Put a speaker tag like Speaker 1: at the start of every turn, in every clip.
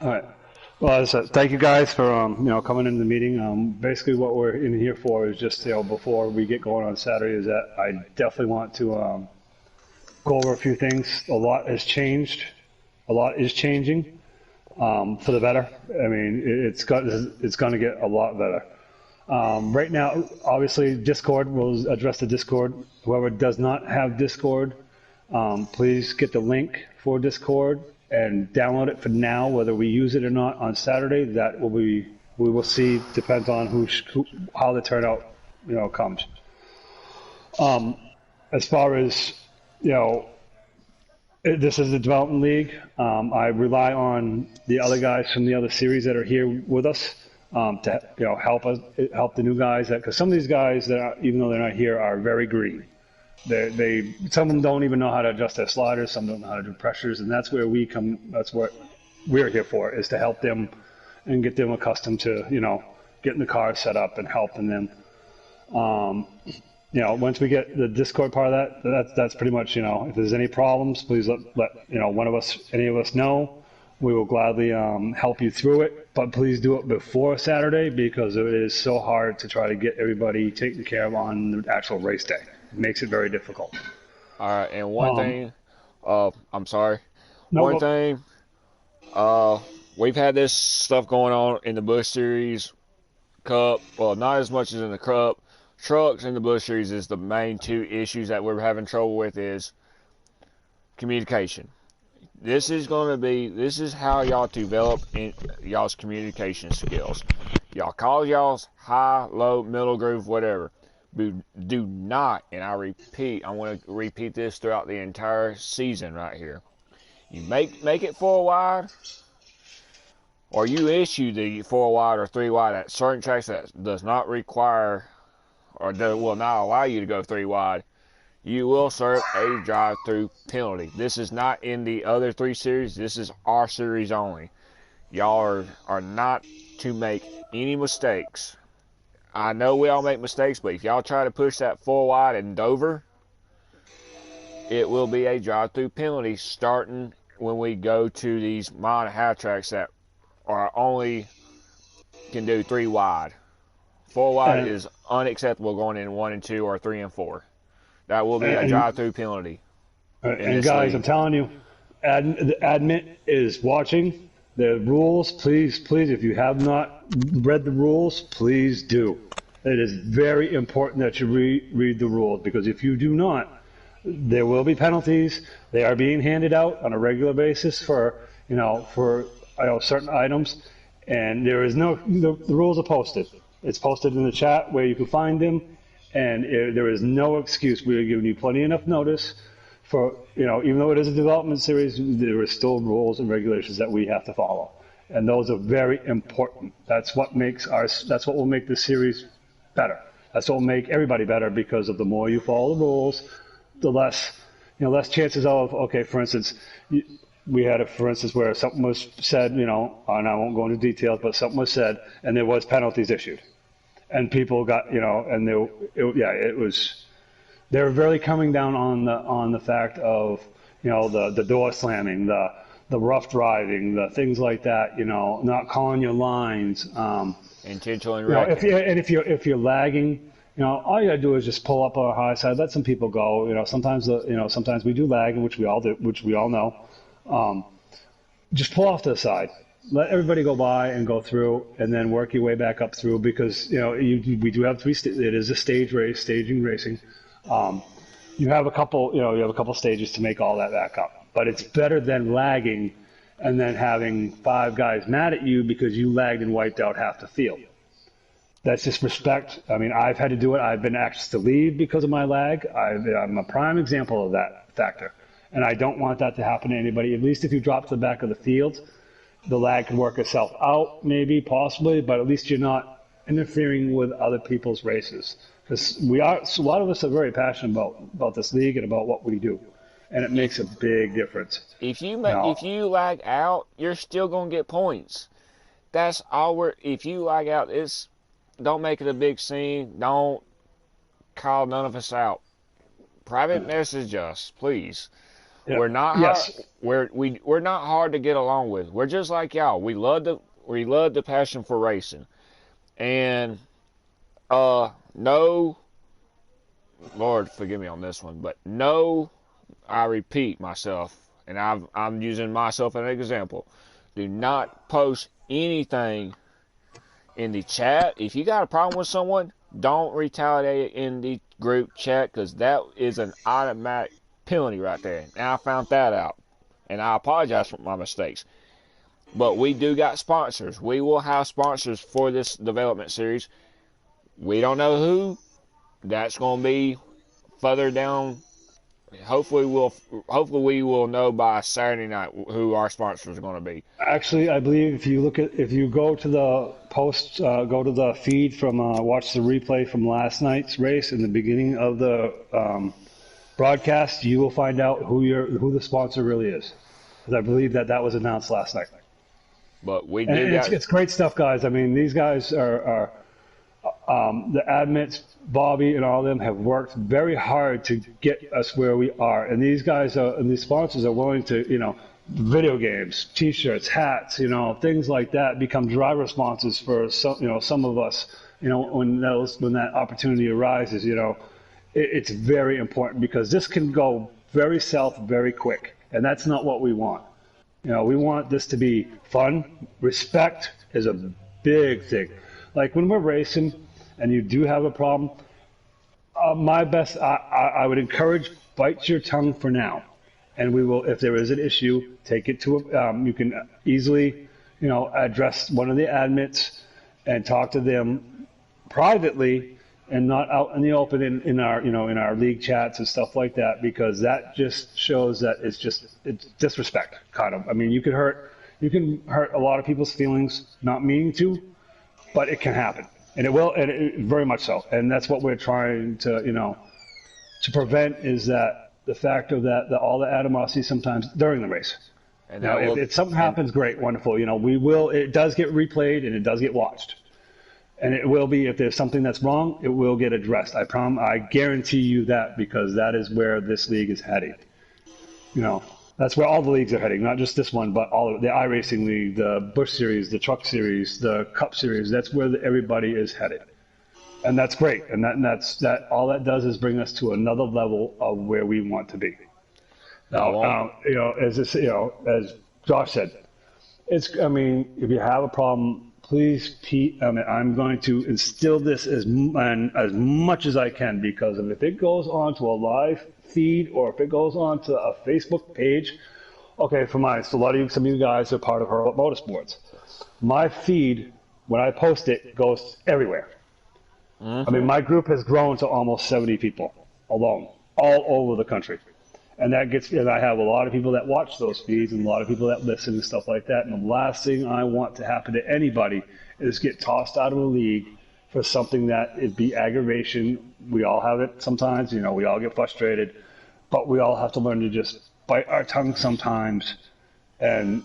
Speaker 1: All right. Well, thank you guys for coming into the meeting. Basically, what we're in here for is just before we get going on Saturday, is that I definitely want to go over a few things. A lot has changed. A lot is changing for the better. I mean, it's going to get a lot better. Right now, obviously, Discord will address the Discord. Whoever does not have Discord, please get the link for Discord and download it for now. Whether we use it or not on Saturday, that will be we will see. Depends on how the turnout comes. Um, as far as you know, this is the development league. I rely on the other guys from the other series that are here with us to help us help the new guys. Because some of these guys that even though they're not here are very green. Some of them don't even know how to adjust their sliders. Some don't know how to do pressures, and that's where we come. That's what we're here for, is to help them and get them accustomed to getting the car set up and helping them. Um, Once we get the Discord part of that's pretty much, if there's any problems, please let any of us know. We will gladly help you through it, but please do it before Saturday because it is so hard to try to get everybody taken care of on the actual race day. It makes it very difficult.
Speaker 2: All right, and one
Speaker 1: Um,
Speaker 2: thing, I'm sorry.
Speaker 1: no,
Speaker 2: One thing, uh, we've had this stuff going on in the Bush Series Cup. Well, not as much as in the Cup. Trucks in the Bush Series is the main two issues that we're having trouble with is communication. This is how y'all develop in y'all's communication skills. Y'all call y'all's high, low, middle groove, whatever. Do not, and I want to repeat this throughout the entire season right here. You make it four wide, or you issue the four wide or three wide at certain tracks that does not require or will not allow you to go three wide. You will serve a drive-through penalty. This is not in the other three series. This is our series only. Y'all are not to make any mistakes. I know we all make mistakes, but if y'all try to push that four wide in Dover, it will be a drive-through penalty starting when we go to these mile and a half tracks that are only can do three wide. Four wide
Speaker 1: and,
Speaker 2: is unacceptable going in one and two or three and four. That will be a
Speaker 1: and
Speaker 2: drive-through penalty in
Speaker 1: and
Speaker 2: this
Speaker 1: guys, I'm
Speaker 2: league.
Speaker 1: telling you, the admin is watching the rules. Please, please, if you have not read the rules, please do. It is very important that you read the rules because if you do not, there will be penalties. They are being handed out on a regular basis for certain items, and there is the rules are posted. It's posted in the chat where you can find them, and there is no excuse. We are giving you plenty enough notice for even though it is a development series, there are still rules and regulations that we have to follow, and those are very important. That's what will make this series better. That's what will make everybody better because of the more you follow the rules, the less chances of, okay, for instance, we had for instance, where something was said, and I won't go into details, but something was said, and there was penalties issued, and people got, and it was, they're really coming down on the fact of, the door slamming, the rough driving, the things like that, not calling your lines,
Speaker 2: Intentionally
Speaker 1: if
Speaker 2: wrecking.
Speaker 1: you and if you're lagging, all you gotta do is just pull up on a high side, let some people go. Sometimes we do lag, which we all do, which we all know. Um, just pull off to the side, let everybody go by and go through, and then work your way back up through because we do have it is a staging racing. Um, you have a couple stages to make all that back up, but it's better than lagging and then having five guys mad at you because you lagged and wiped out half the field. That's just respect. I mean, I've had to do it. I've been asked to leave because of my lag. I'm a prime example of that factor. And I don't want that to happen to anybody. At least if you drop to the back of the field, the lag can work itself out, maybe, possibly, but at least you're not interfering with other people's races. Because a lot of us are very passionate about this league and about what we do. And it makes
Speaker 2: If
Speaker 1: a big difference.
Speaker 2: if
Speaker 1: Now,
Speaker 2: you lag out, you're still gonna get points. That's all we're. If you lag out, it's don't make it a big scene. Don't call none of us out. Private message us, please.
Speaker 1: Yeah.
Speaker 2: We're not hard.
Speaker 1: Yes.
Speaker 2: We're not hard to get along with. We're just like y'all. We love the passion for racing, and no, Lord forgive me on this one, but no, I repeat myself, and I'm using myself as an example. Do not post anything in the chat. If you got a problem with someone, don't retaliate in the group chat, because that is an automatic penalty right there. Now I found that out, and I apologize for my mistakes. But we do got sponsors. We will have sponsors for this development series. We don't know who. That's going to be further down. Hopefully we will know by Saturday night who our sponsors are going to be.
Speaker 1: Actually, I believe if you go to the post, go to the feed from watch the replay from last night's race in the beginning of the broadcast, you will find out who the sponsor really is, because I believe that was announced last night.
Speaker 2: But we
Speaker 1: And
Speaker 2: do got
Speaker 1: it's great stuff, guys. I mean, these guys are the admins, Bobby and all of them have worked very hard to get us where we are. And these guys and these sponsors are willing to, video games, T-shirts, hats, things like that become driver sponsors for some of us. When that opportunity arises, it's very important, because this can go very south very quick, and that's not what we want. We want this to be fun. Respect is a big thing. Like when we're racing and you do have a problem, I would encourage, bite your tongue for now. And we will, if there is an issue, take it to, you can easily, address one of the admins and talk to them privately, and not out in the open in our league chats and stuff like that, because that just shows that it's disrespect, kind of. I mean, you can hurt a lot of people's feelings, not meaning to, but it can happen, and it will, and very much so. And that's what we're trying to prevent, is that the fact of that all the animosity sometimes during the race. And if something happens, great, wonderful. It does get replayed and it does get watched. And it will be, if there's something that's wrong, it will get addressed. I guarantee you that, because that is where this league is heading. That's where all the leagues are heading, not just this one, but all of the iRacing League, the Busch Series, the Truck Series, the Cup Series. That's where everybody is headed. And that's great. And that's all that does is bring us to another level of where we want to be. Now, as Josh said, if you have a problem, please, Pete, I'm going to instill this as much as I can, because if it goes on to a live feed, or if it goes on to a Facebook page, okay, some of you guys are part of Hurl Up Motorsports. My feed, when I post it, goes everywhere. Mm-hmm. My group has grown to almost 70 people alone, all over the country. And I have a lot of people that watch those feeds, and a lot of people that listen and stuff like that. And the last thing I want to happen to anybody is get tossed out of a league for something that it'd be aggravation. We all have it sometimes, we all get frustrated, but we all have to learn to just bite our tongue sometimes and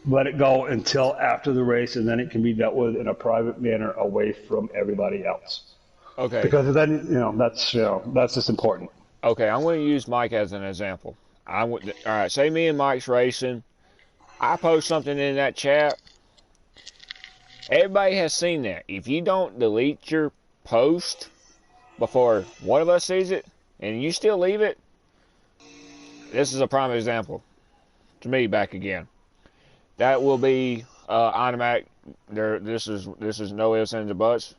Speaker 1: let it go until after the race, and then it can be dealt with in a private manner away from everybody else.
Speaker 2: Okay.
Speaker 1: Because then, that's just important.
Speaker 2: Okay, I'm going to use Mike as an example. All right, say me and Mike's racing. I post something in that chat. Everybody has seen that. If you don't delete your post before one of us sees it, and you still leave it, this is a prime example. To me, back again. That will be automatic. This is no ifs, ands, or buts.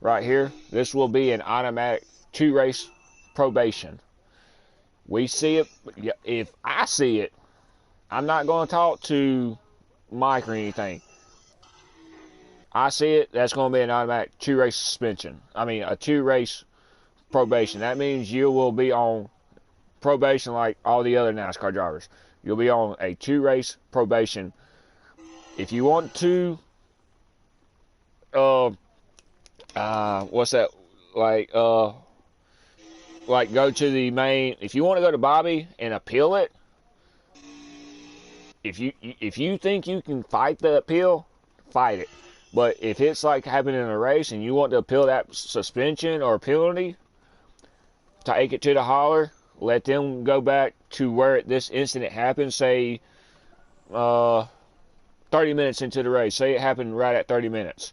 Speaker 2: Right here, this will be an automatic 2-race probation. We see it. If I see it, I'm not going to talk to Mike or anything. I see it, that's going to be an automatic 2-race suspension. A 2-race probation. That means you will be on probation like all the other NASCAR drivers. You'll be on a 2-race probation. If you want to, what's that? Like go to the main. If you want to go to Bobby and appeal it, if you think you can fight the appeal, fight it. But if it's like happening in a race and you want to appeal that suspension or penalty, take it to the holler. let them go back to where this incident happened, say 30 minutes into the race. Say it happened right at 30 minutes.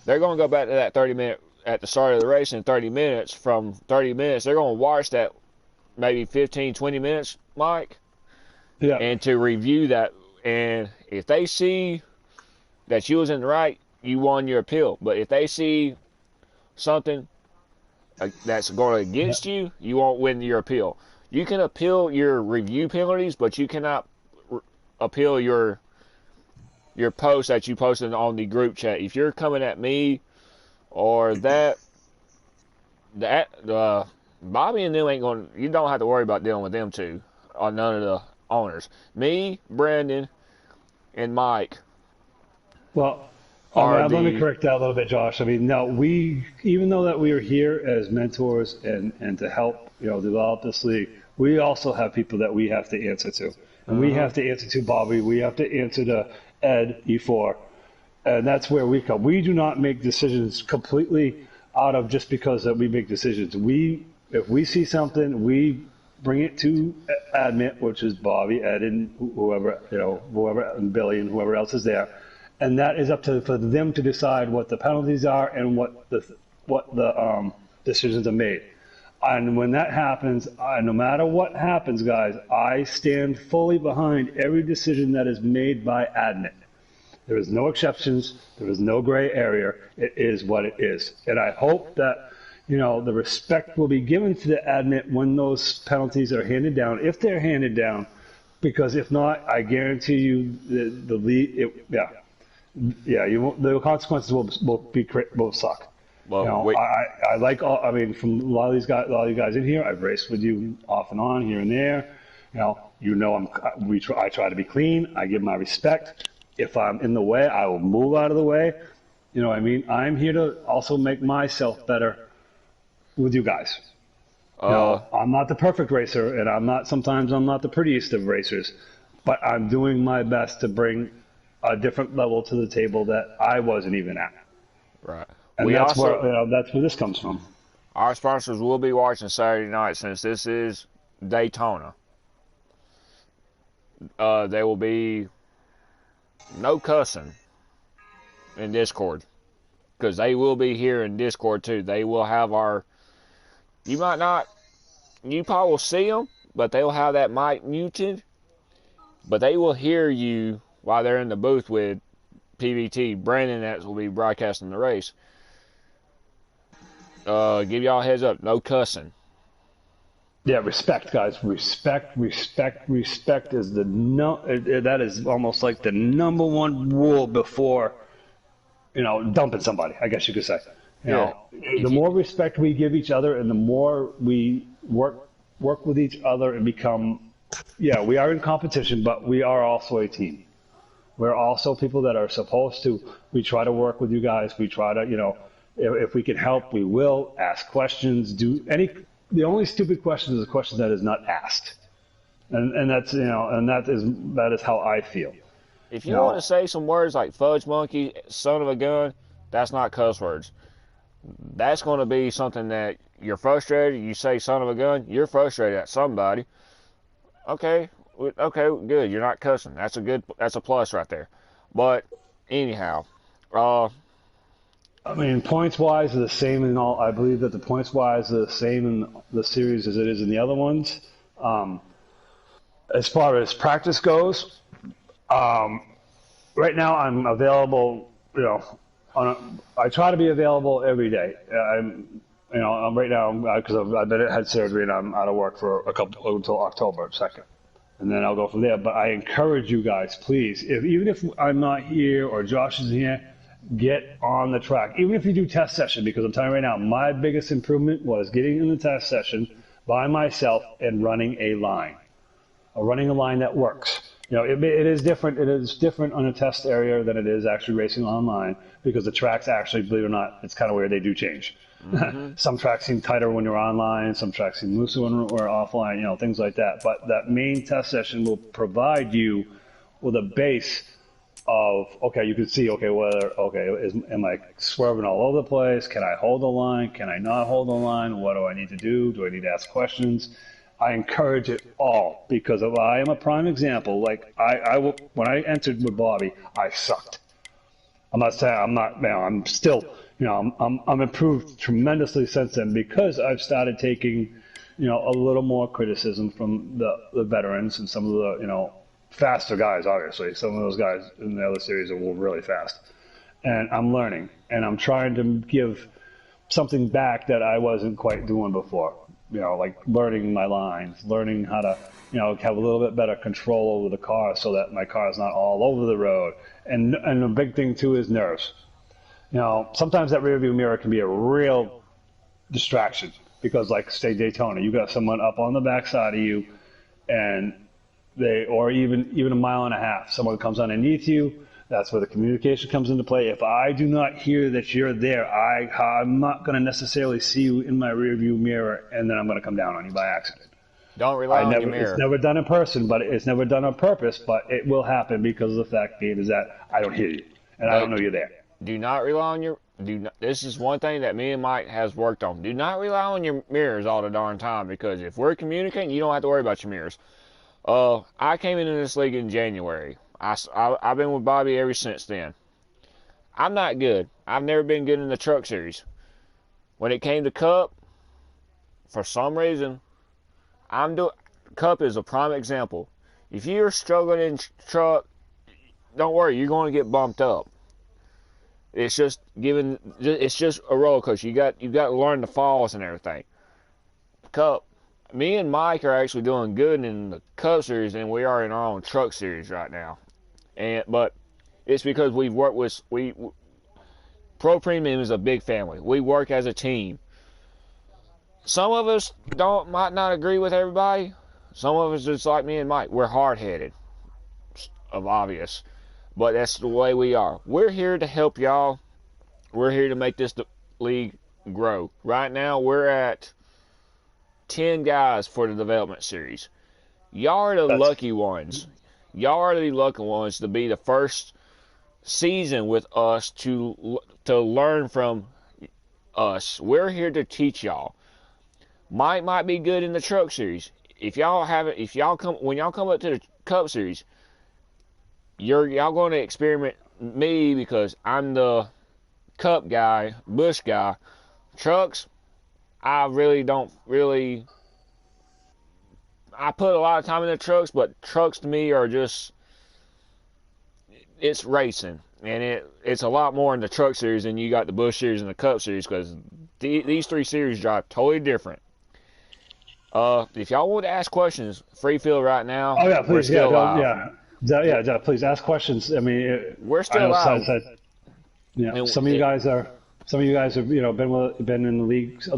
Speaker 2: They're going to go back to that 30-minute at the start of the race in 30 minutes. From 30 minutes, they're going to watch that maybe 15, 20 minutes, Mike,
Speaker 1: Yeah.
Speaker 2: and to review that. And if they see that you was in the right, you won your appeal. But if they see something that's going against you, you won't win your appeal. You can appeal your review penalties, but you cannot appeal your post that you posted on the group chat. If you're coming at me or Bobby and them ain't going. You don't have to worry about dealing with them two, or none of the owners. Me, Brandon, and Mike.
Speaker 1: Well,
Speaker 2: Are
Speaker 1: let me correct that a little bit, Josh. I mean, no, even though that we are here as mentors and to help, develop this league, we also have people that we have to answer to. And we have to answer to Bobby. We have to answer to Ed, E4. And that's where we come. We do not make decisions completely out of just because that we make decisions. If we see something, we bring it to admin, which is Bobby, Ed, and whoever, and Billy, and whoever else is there. And that is up for them to decide what the penalties are and what the decisions are made. And when that happens, no matter what happens, guys, I stand fully behind every decision that is made by admin. There is no exceptions. There is no gray area. It is what it is. And I hope that, the respect will be given to the admin when those penalties are handed down, if they're handed down, because if not, I guarantee you the lead, the consequences will suck.
Speaker 2: Well,
Speaker 1: I like all. I mean, from a lot of you guys in here, I've raced with you off and on here and there. I try to be clean. I give my respect. If I'm in the way, I will move out of the way. You know what I mean? I'm here to also make myself better with you guys. I'm not the perfect racer, and sometimes I'm not the prettiest of racers, but I'm doing my best to bring a different level to the table that I wasn't even at.
Speaker 2: Right.
Speaker 1: And that's where this comes from.
Speaker 2: Our sponsors will be watching Saturday night, since this is Daytona. There will be no cussing in Discord, because they will be here in Discord too. They will have you probably will see them, but they'll have that mic muted, but they will hear you while they're in the booth with PBT. Brandon, that will be broadcasting the race. Give y'all a heads up, no cussing.
Speaker 1: Yeah, respect, guys. Respect is that is almost like the number one rule before, dumping somebody, I guess you could say. The more respect we give each other and the more we work with each other and become, we are in competition, but we are also a team. We're also people that are supposed to, we try to work with you guys. We try to, if we can help, we will ask questions, the only stupid question is a question that is not asked. And that's, and that is how I feel.
Speaker 2: If you want to say some words like fudge monkey, son of a gun, that's not cuss words. That's going to be something that you're frustrated. You say son of a gun, you're frustrated at somebody. Okay, good. You're not cussing. That's a plus right there. But anyhow,
Speaker 1: I mean, points-wise are the same in all. I believe that the points-wise are the same in the series as it is in the other ones. As far as practice goes, right now I'm available. I try to be available every day. I'm right now because I've had surgery and I'm out of work for until October 2nd, and then I'll go from there. But I encourage you guys, please, even if I'm not here or Josh isn't here, get on the track. Even if you do test session, because I'm telling you right now, my biggest improvement was getting in the test session by myself and running a line that works. It is different. It is different on a test area than it is actually racing online, because the tracks actually, believe it or not, it's kind of weird. They do change. Mm-hmm. Some tracks seem tighter when you're online. Some tracks seem looser when we're offline, things like that. But that main test session will provide you with a base of, okay, you can see, okay, whether, okay, am I swerving all over the place? Can I hold the line? Can I not hold the line? What do I need to do? Do I need to ask questions? I encourage it all because if I am a prime example. Like when I entered with Bobby, I sucked. I'm not saying I'm not, I'm still, I'm improved tremendously since then because I've started taking, a little more criticism from the veterans and some of the, faster guys, obviously. Some of those guys in the other series are really fast. And I'm learning and I'm trying to give something back that I wasn't quite doing before. Like learning my lines, learning how to, have a little bit better control over the car so that my car is not all over the road. And the big thing too is nerves. Sometimes that rear view mirror can be a real distraction because, like, say Daytona, you got someone up on the backside of you, and or even a mile and a half, someone comes underneath you. That's where the communication comes into play. If I do not hear that you're there, I'm not going to necessarily see you in my rear view mirror, and then I'm going to come down on you by accident.
Speaker 2: Don't rely on your
Speaker 1: It's
Speaker 2: mirror.
Speaker 1: never done in person, but it's never done on purpose. But it will happen because of the fact being is that I don't hear you and I don't know you're there.
Speaker 2: Do not rely on your. This is one thing that me and Mike has worked on. Do not rely on your mirrors all the darn time because if we're communicating, you don't have to worry about your mirrors. I came into this league in January. I've been with Bobby ever since then. I'm not good. I've never been good in the truck series. When it came to Cup, for some reason, Cup is a prime example. If you're struggling in truck, don't worry, you're going to get bumped up. It's just a roller coaster. You got to learn the falls and everything. Cup, me and Mike are actually doing good in the Cup series than we are in our own truck series right now. But it's because we've worked with Pro Premium is a big family. We work as a team. Some of us might not agree with everybody. Some of us, just like me and Mike, we're hard-headed, of obvious. But that's the way we are. We're here to help y'all. We're here to make this league grow. Right now, we're at 10 guys for the development series. Y'all are the lucky ones. Y'all are the lucky ones to be the first season with us to learn from us. We're here to teach y'all. Mike might be good in the truck series. When y'all come up to the Cup series, y'all going to experiment me because I'm the Cup guy, Bush guy. Trucks, I put a lot of time in the trucks, but trucks to me are just, it's racing. And it's a lot more in the truck series than you got the Bush series and the Cup series because these three series drive totally different. If y'all want to ask questions, free field right now.
Speaker 1: Oh yeah, please,
Speaker 2: we're still live.
Speaker 1: Please ask questions. I mean,
Speaker 2: we're still live.
Speaker 1: Some of you guys have been in the leagues.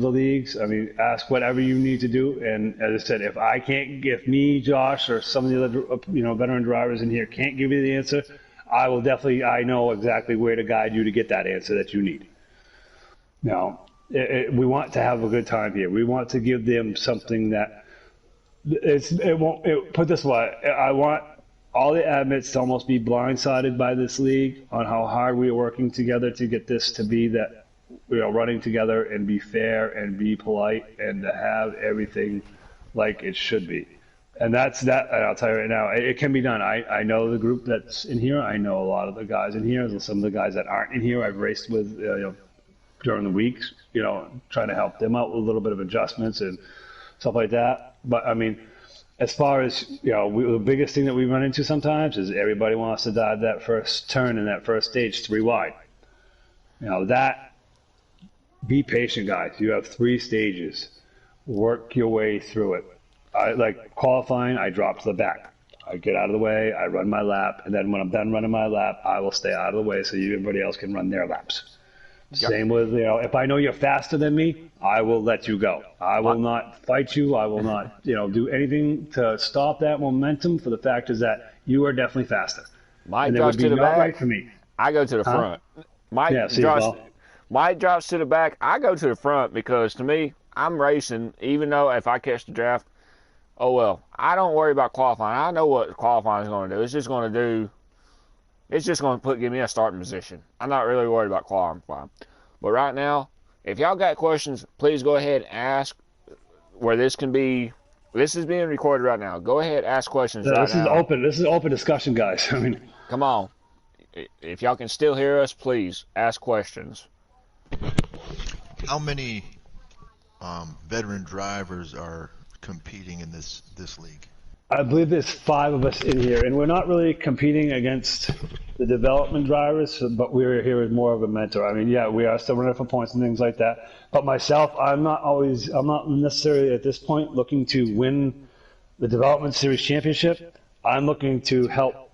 Speaker 1: I mean, ask whatever you need to do. And as I said, if me, Josh, or some of the other veteran drivers in here can't give you the answer, I know exactly where to guide you to get that answer that you need. Now, we want to have a good time here. We want to give them something that put this way. I want all the admits to almost be blindsided by this league on how hard we are working together to get this to be that, running together and be fair and be polite and to have everything like it should be. And that's that. And I'll tell you right now, it can be done. I know the group that's in here. I know a lot of the guys in here. And some of the guys that aren't in here, I've raced with, during the weeks, trying to help them out with a little bit of adjustments and stuff like that. But I mean, as far as, the biggest thing that we run into sometimes is everybody wants to dive that first turn in that first stage 3 wide. Be patient, guys. You have 3 stages. Work your way through it. Like qualifying, I drop to the back. I get out of the way, I run my lap, and then when I'm done running my lap, I will stay out of the way so everybody else can run their laps. Yep. Same with, if I know you're faster than me, I will let you go. I will not fight you. I will not, do anything to stop that momentum for the fact is that you are definitely faster.
Speaker 2: Mike drops to the back.
Speaker 1: Right for me.
Speaker 2: I go to the front. Mike drops to the back. I go to the front because to me, I'm racing, even though if I catch the draft, oh well. I don't worry about qualifying. I know what qualifying is going to do. It's just going to do, It's just going to give me a starting position. I'm not really worried about qualifying. But right now, if y'all got questions, please go ahead and ask where this can be. This is being recorded right now. Go ahead, ask questions
Speaker 1: Yeah,
Speaker 2: right
Speaker 1: this is
Speaker 2: now.
Speaker 1: open. This is open discussion, guys. I mean,
Speaker 2: Come on. If y'all can still hear us, please ask questions.
Speaker 3: How many veteran drivers are competing in this league?
Speaker 1: I believe there's 5 of us in here, and we're not really competing against the development drivers, but we're here as more of a mentor. I mean, yeah, we are still running for points and things like that. But myself, I'm not necessarily at this point looking to win the development series championship. I'm looking to help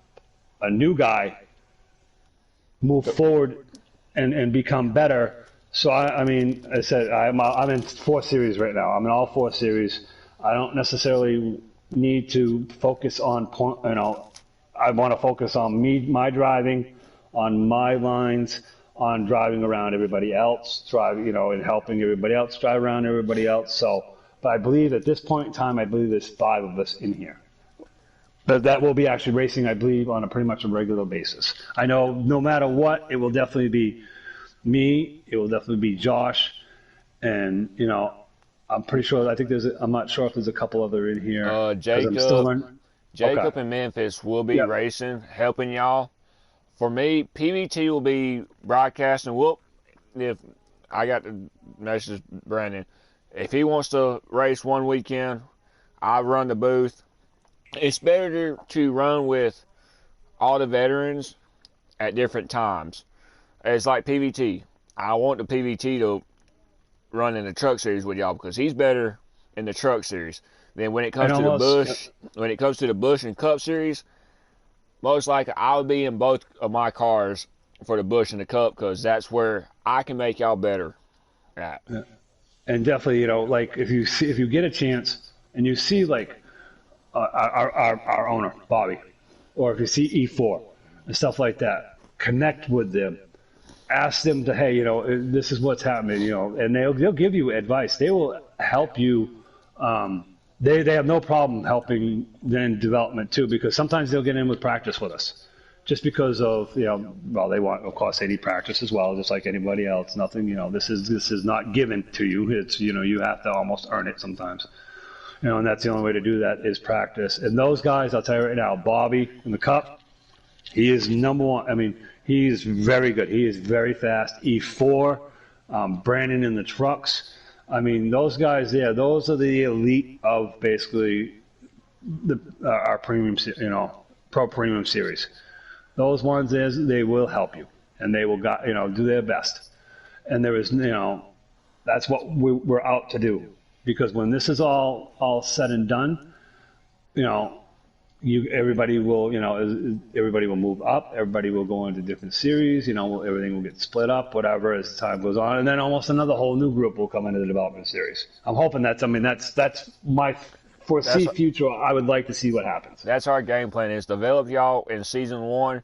Speaker 1: a new guy move forward and become better. So I mean, I said I'm in 4 series right now. I'm in all 4 series. I don't necessarily need to focus on point. I want to focus on my driving, on my lines, on driving around everybody else, and helping everybody else drive around everybody else. So, but I believe at this point in time, I believe there's 5 of us in here. But that will be actually racing, I believe, on a pretty much a regular basis. I know no matter what, it will definitely be me. It will definitely be Josh, and I'm pretty sure. I think I'm not sure if there's a couple other in here because I'm still learning.
Speaker 2: Jacob
Speaker 1: Okay.
Speaker 2: and Memphis will be
Speaker 1: Yep.
Speaker 2: racing, helping y'all. For me, PBT will be broadcasting. If I got the message, Brandon, if he wants to race one weekend, I run the booth. It's better to run with all the veterans at different times. It's like PBT. I want the PBT to run in the truck series with y'all because he's better in the truck series. Then when it comes to the Bush and Cup series, most likely I'll be in both of my cars for the Bush and the Cup because that's where I can make y'all better at.
Speaker 1: Yeah. And definitely, like if you get a chance and you see like our owner Bobby, or if you see E4 and stuff like that, connect with them. Ask them to, hey, this is what's happening, and they'll give you advice. They will help you. They have no problem helping then development too, because sometimes they'll get in with practice with us, just because of well, they want, of course, they need practice as well, just like anybody else. Nothing, this is not given to you. It's you have to almost earn it sometimes, and that's the only way to do that is practice. And those guys, I'll tell you right now, Bobby in the Cup, he is number one. I mean, he is very good. He is very fast. E4, Brandon in the trucks. I mean, those guys there, those are the elite of basically our premium, pro premium series. Those ones, they will help you, and they will, do their best. And there is, that's what we're out to do. Because when this is all said and done, everybody will move up. Everybody will go into different series. Everything will get split up, whatever, as time goes on, and then almost another whole new group will come into the development series. I'm hoping that's my future. I would like to see what happens.
Speaker 2: That's our game plan: is develop y'all in season 1.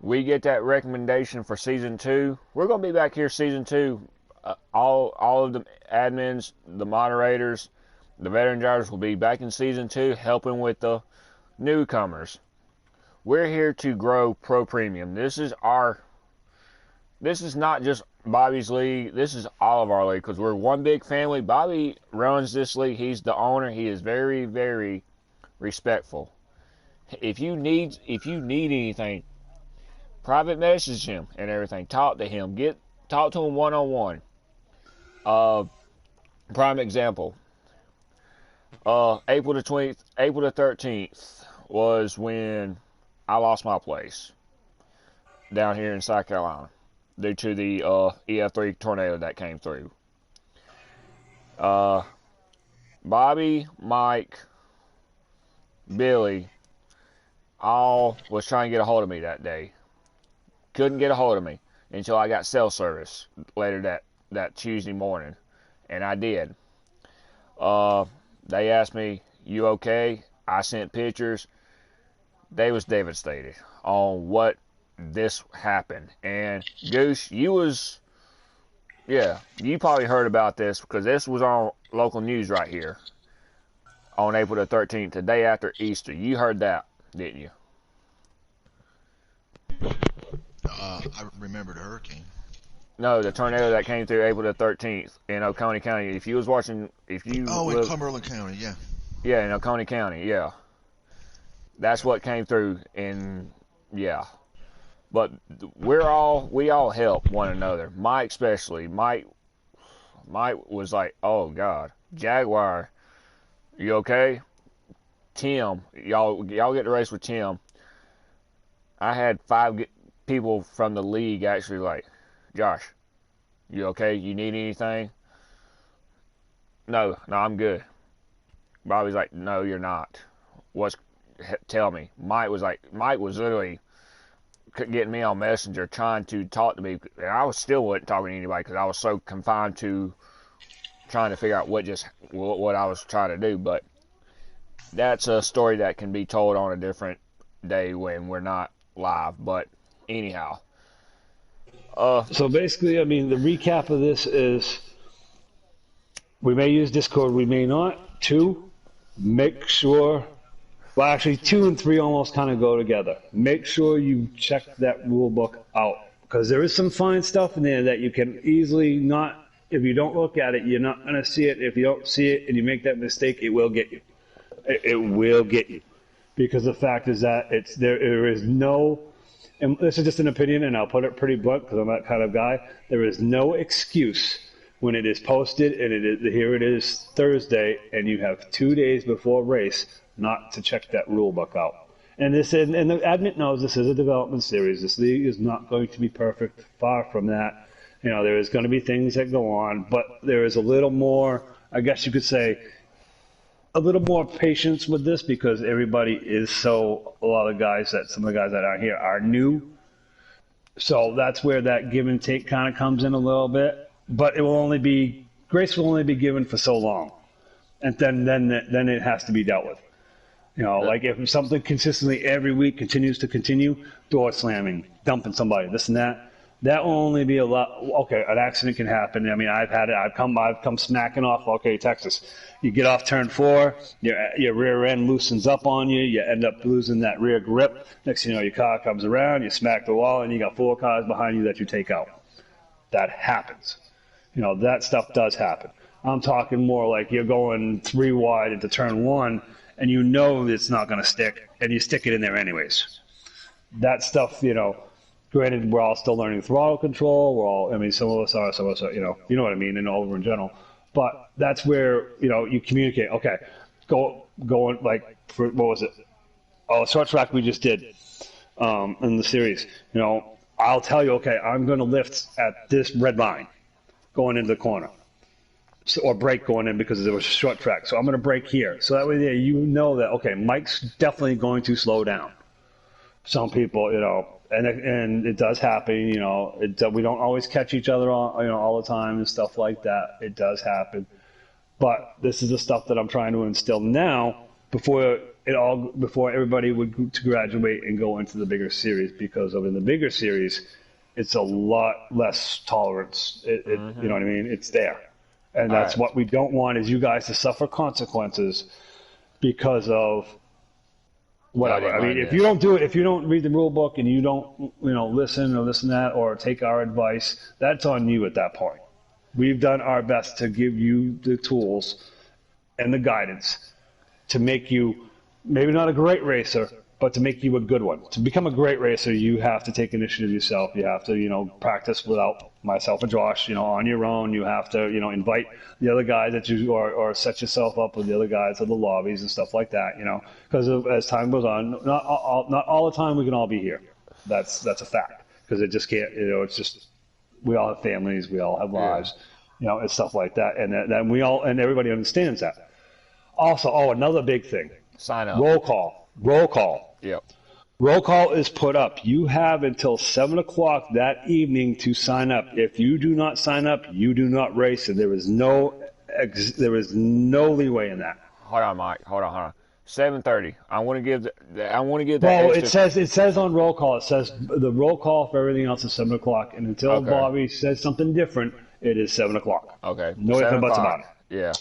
Speaker 2: We get that recommendation for season 2. We're gonna be back here season 2. All of the admins, the moderators, the veteran drivers will be back in season 2, helping with the newcomers. We're here to grow Pro Premium. This is not just Bobby's league. This is all of our league because we're one big family. Bobby runs this league. He's the owner. He is very, very respectful. If you need anything, private message him and everything. Talk to him. Talk to him one-on-one. Prime example. April the 13th was when I lost my place down here in South Carolina due to the EF3 tornado that came through. Bobby, Mike, Billy, all was trying to get a hold of me that day. Couldn't get a hold of me until I got cell service later that Tuesday morning, and I did. They asked me, "You okay?" I sent pictures. They was devastated on what this happened. And Goose, you probably heard about this because this was on local news right here on April the 13th, the day after Easter. You heard that, didn't you?
Speaker 3: I remember the hurricane.
Speaker 2: No, the tornado that came through April the 13th in Oconee County. If you was watching, if you
Speaker 3: Oh, in
Speaker 2: live,
Speaker 3: Cumberland County, yeah.
Speaker 2: yeah, in Oconee County, yeah, that's what came through. And yeah, but we all help one another. Mike especially. Mike was like, oh God, Jaguar, you okay? Tim, y'all get to race with Tim. I had people from the league actually like, Josh, you okay? You need anything? No, I'm good. Bobby's like, no, you're not. What's? Tell me. Mike was literally getting me on Messenger trying to talk to me, and I was still wasn't talking to anybody because I was so confined to trying to figure out what I was trying to do. But that's a story that can be told on a different day when we're not live. But anyhow,
Speaker 1: So basically, I mean, the recap of this is we may use Discord, we may not. Two, make sure. Well, actually, 2 and 3 almost kind of go together. Make sure you check that rule book out because there is some fine stuff in there that you can easily not. If you don't look at it, you're not going to see it. If you don't see it and you make that mistake, it will get you. It will get you because the fact is that there is no. And this is just an opinion, and I'll put it pretty blunt because I'm that kind of guy. There is no excuse when it is posted and here it is Thursday, and you have 2 days before race not to check that rule book out. And the admin knows this is a development series. This league is not going to be perfect. Far from that. There is going to be things that go on, but there is a little more, I guess you could say, a little more patience with this because everybody is a lot of guys some of the guys that are here are new. So that's where that give and take kind of comes in a little bit. But grace will only be given for so long. And then it has to be dealt with. Like if something consistently every week continues to continue, door slamming, dumping somebody, this and that will only be a lot. Okay, an accident can happen. I mean, I've had it. I've come smacking off. Okay, Texas, you get off turn 4, your rear end loosens up on you. You end up losing that rear grip. Next thing you know, your car comes around, you smack the wall, and you got 4 cars behind you that you take out. That happens. That stuff does happen. I'm talking more like you're going 3 wide into turn 1, and it's not going to stick, and you stick it in there anyways. That stuff, granted, we're all still learning throttle control. Some of us are, you know what I mean, and over in general. But that's where, you communicate. Okay, going like, for, what was it? Oh, short track we just did in the series. I'll tell you, okay, I'm going to lift at this red line going into the corner. Or brake going in because there was a short track. So I'm going to brake here. So that way there that, okay, Mike's definitely going to slow down. Some people, and it does happen, we don't always catch each other all the time and stuff like that. It does happen. But this is the stuff that I'm trying to instill now before everybody would to graduate and go into the bigger series, because in the bigger series, it's a lot less tolerance. You know what I mean? It's there. And that's what we don't want, is you guys to suffer consequences because of whatever. I mean, if you don't do it, if you don't read the rule book and you don't, listen or this and that, or take our advice, that's on you at that point. We've done our best to give you the tools and the guidance to make you maybe not a great racer, but to make you a good one. To become a great racer, you have to take initiative yourself. You have to, practice without myself and Josh, on your own. You have to, invite the other guys that you, or set yourself up with the other guys of the lobbies and stuff like that, because as time goes on, not all the time we can all be here. That's a fact, because it just can't, it's just, we all have families, we all have lives, and stuff like that. And and everybody understands that. Also, another big thing.
Speaker 2: Sign up.
Speaker 1: Roll call.
Speaker 2: Yep.
Speaker 1: Roll call is put up. You have until 7 o'clock that evening to sign up. If you do not sign up, you do not race, and there is no leeway in that.
Speaker 2: Hold on, Mike. Hold on. 7:30. I want to give that.
Speaker 1: Well, it says on roll call. It says the roll call for everything else is 7 o'clock, and until Bobby says something different, it is 7 o'clock.
Speaker 2: Okay.
Speaker 1: No ifs and buts about it.
Speaker 2: Yeah.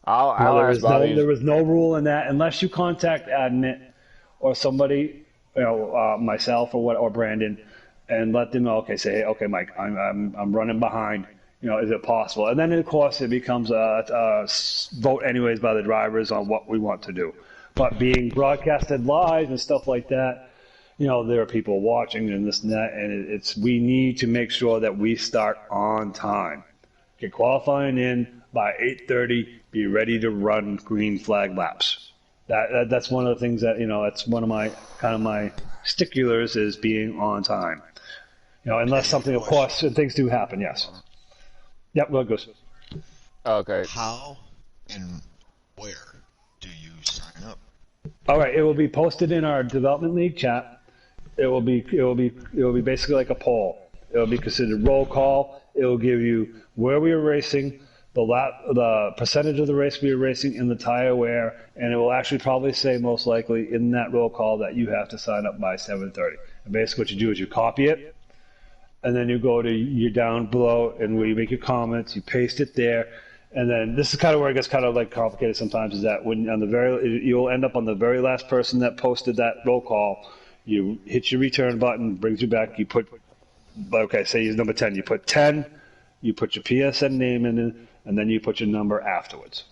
Speaker 2: I'll ask Bobby.
Speaker 1: There is no rule in that unless you contact admin or somebody, myself or Brandon, and let them know. Okay, say, hey, okay, Mike, I'm running behind. Is it possible? And then of course it becomes a vote anyways by the drivers on what we want to do. But being broadcasted live and stuff like that, there are people watching and this and that, and we need to make sure that we start on time. Get qualifying in by 8:30. Be ready to run green flag laps. That's one of the things that that's one of my sticklers is being on time. Unless something, of course, and things do happen. Yes. Yep. Well, goes.
Speaker 2: Okay.
Speaker 3: How and where do you sign up?
Speaker 1: All right. It will be posted in our development league chat. It will be basically like a poll. It will be considered roll call. It will give you where we were racing, the percentage of the race we were racing, and the tire wear, and it will actually probably say most likely in that roll call that you have to sign up by 7:30. And basically, what you do is you copy it, and then you go to your down below, and where you make your comments, you paste it there. And then this is kind of where it gets kind of like complicated sometimes. Is that when you'll end up on the very last person that posted that roll call. You hit your return button, brings you back. You put, say he's number 10. You put 10, you put your PSN name in it, and then you put your number afterwards.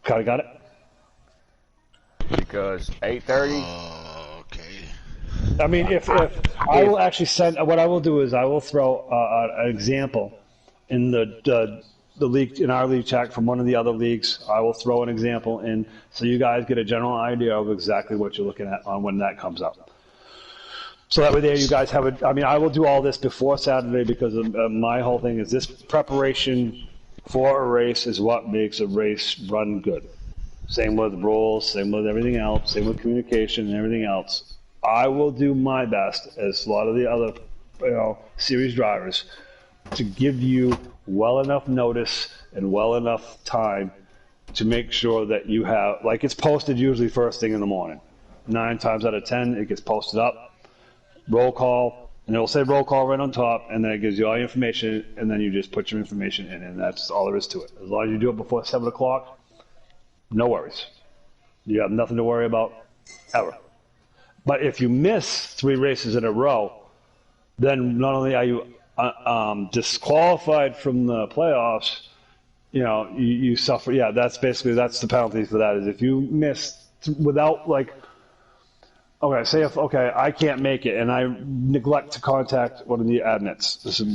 Speaker 1: Kind of got it?
Speaker 2: Because 8:30.
Speaker 3: Okay.
Speaker 1: I mean, if I will actually send, what I will do is I will throw an example in the league, in our league chat from one of the other leagues. I will throw an example in so you guys get a general idea of exactly what you're looking at on when that comes up. So that way there you guys have I mean, I will do all this before Saturday because my whole thing is this preparation for a race is what makes a race run good. Same with rules, same with everything else, same with communication and everything else. I will do my best, as a lot of the other series drivers, to give you well enough notice and well enough time to make sure that you have, like it's posted usually first thing in the morning. 9 times out of 10, it gets posted up, roll call, and it'll say roll call right on top, and then it gives you all your information, and then you just put your information in, and that's all there is to it. As long as you do it before 7 o'clock, no worries. You have nothing to worry about ever. But if you miss 3 races in a row, then not only are you disqualified from the playoffs, you suffer. Yeah, that's the penalty for that. Is if you miss without I can't make it and I neglect to contact one of the admins. This is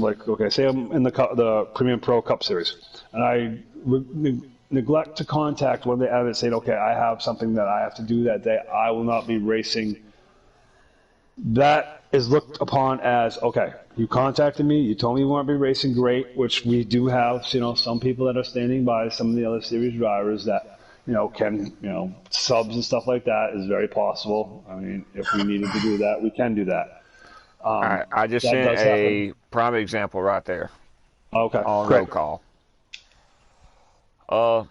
Speaker 1: say I'm in the Premium Pro Cup Series and I neglect to contact one of the admins saying, okay, I have something that I have to do that day. I will not be racing. That is looked upon as, okay, you contacted me, you told me you want to be racing, great, which we do have, some people that are standing by, some of the other series drivers that, can, subs and stuff like that is very possible. I mean, if we needed to do that, we can do that.
Speaker 2: All right, I just sent a prime example right there.
Speaker 1: Okay,
Speaker 2: on
Speaker 1: great.
Speaker 2: roll call.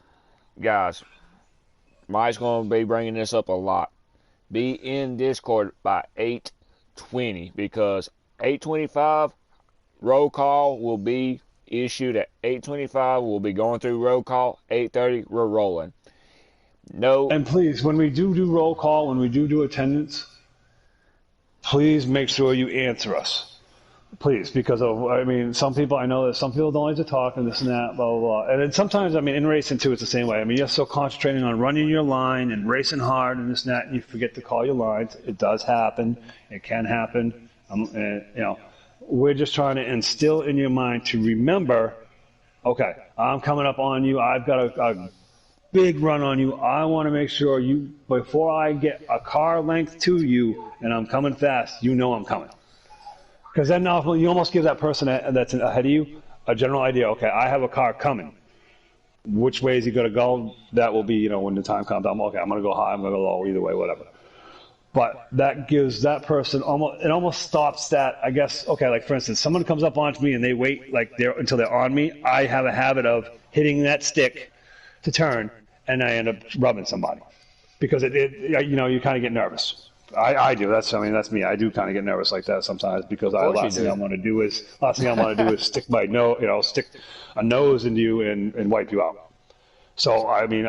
Speaker 2: Guys, Mike's going to be bringing this up a lot. Be in Discord by 8:20 because 8:25 roll call will be issued at 8:25. We'll be going through roll call. 8:30 we're rolling. No.
Speaker 1: And please, when we do roll call, when we do attendance, please make sure you answer us. Please, because some people, I know that some people don't like to talk and this and that, blah, blah, blah. And then sometimes, in racing too, it's the same way. You're so concentrating on running your line and racing hard and this and that, and you forget to call your lines. It does happen. It can happen. We're just trying to instill in your mind to remember, okay, I'm coming up on you. I've got a big run on you. I want to make sure before I get a car length to you and I'm coming fast, I'm coming. Because then you almost give that person that's ahead of you a general idea. Okay, I have a car coming. Which way is he going to go? That will be, when the time comes. I'm going to go high. I'm going to go low. Either way, whatever. But that gives that person almost stops that. I guess. Okay, like for instance, someone comes up onto me and they wait until they're on me. I have a habit of hitting that stick to turn, and I end up rubbing somebody because you kind of get nervous. I do. That's me. I do kind of get nervous like that sometimes because last thing I want to do is stick my stick a nose into you and wipe you out. So I've been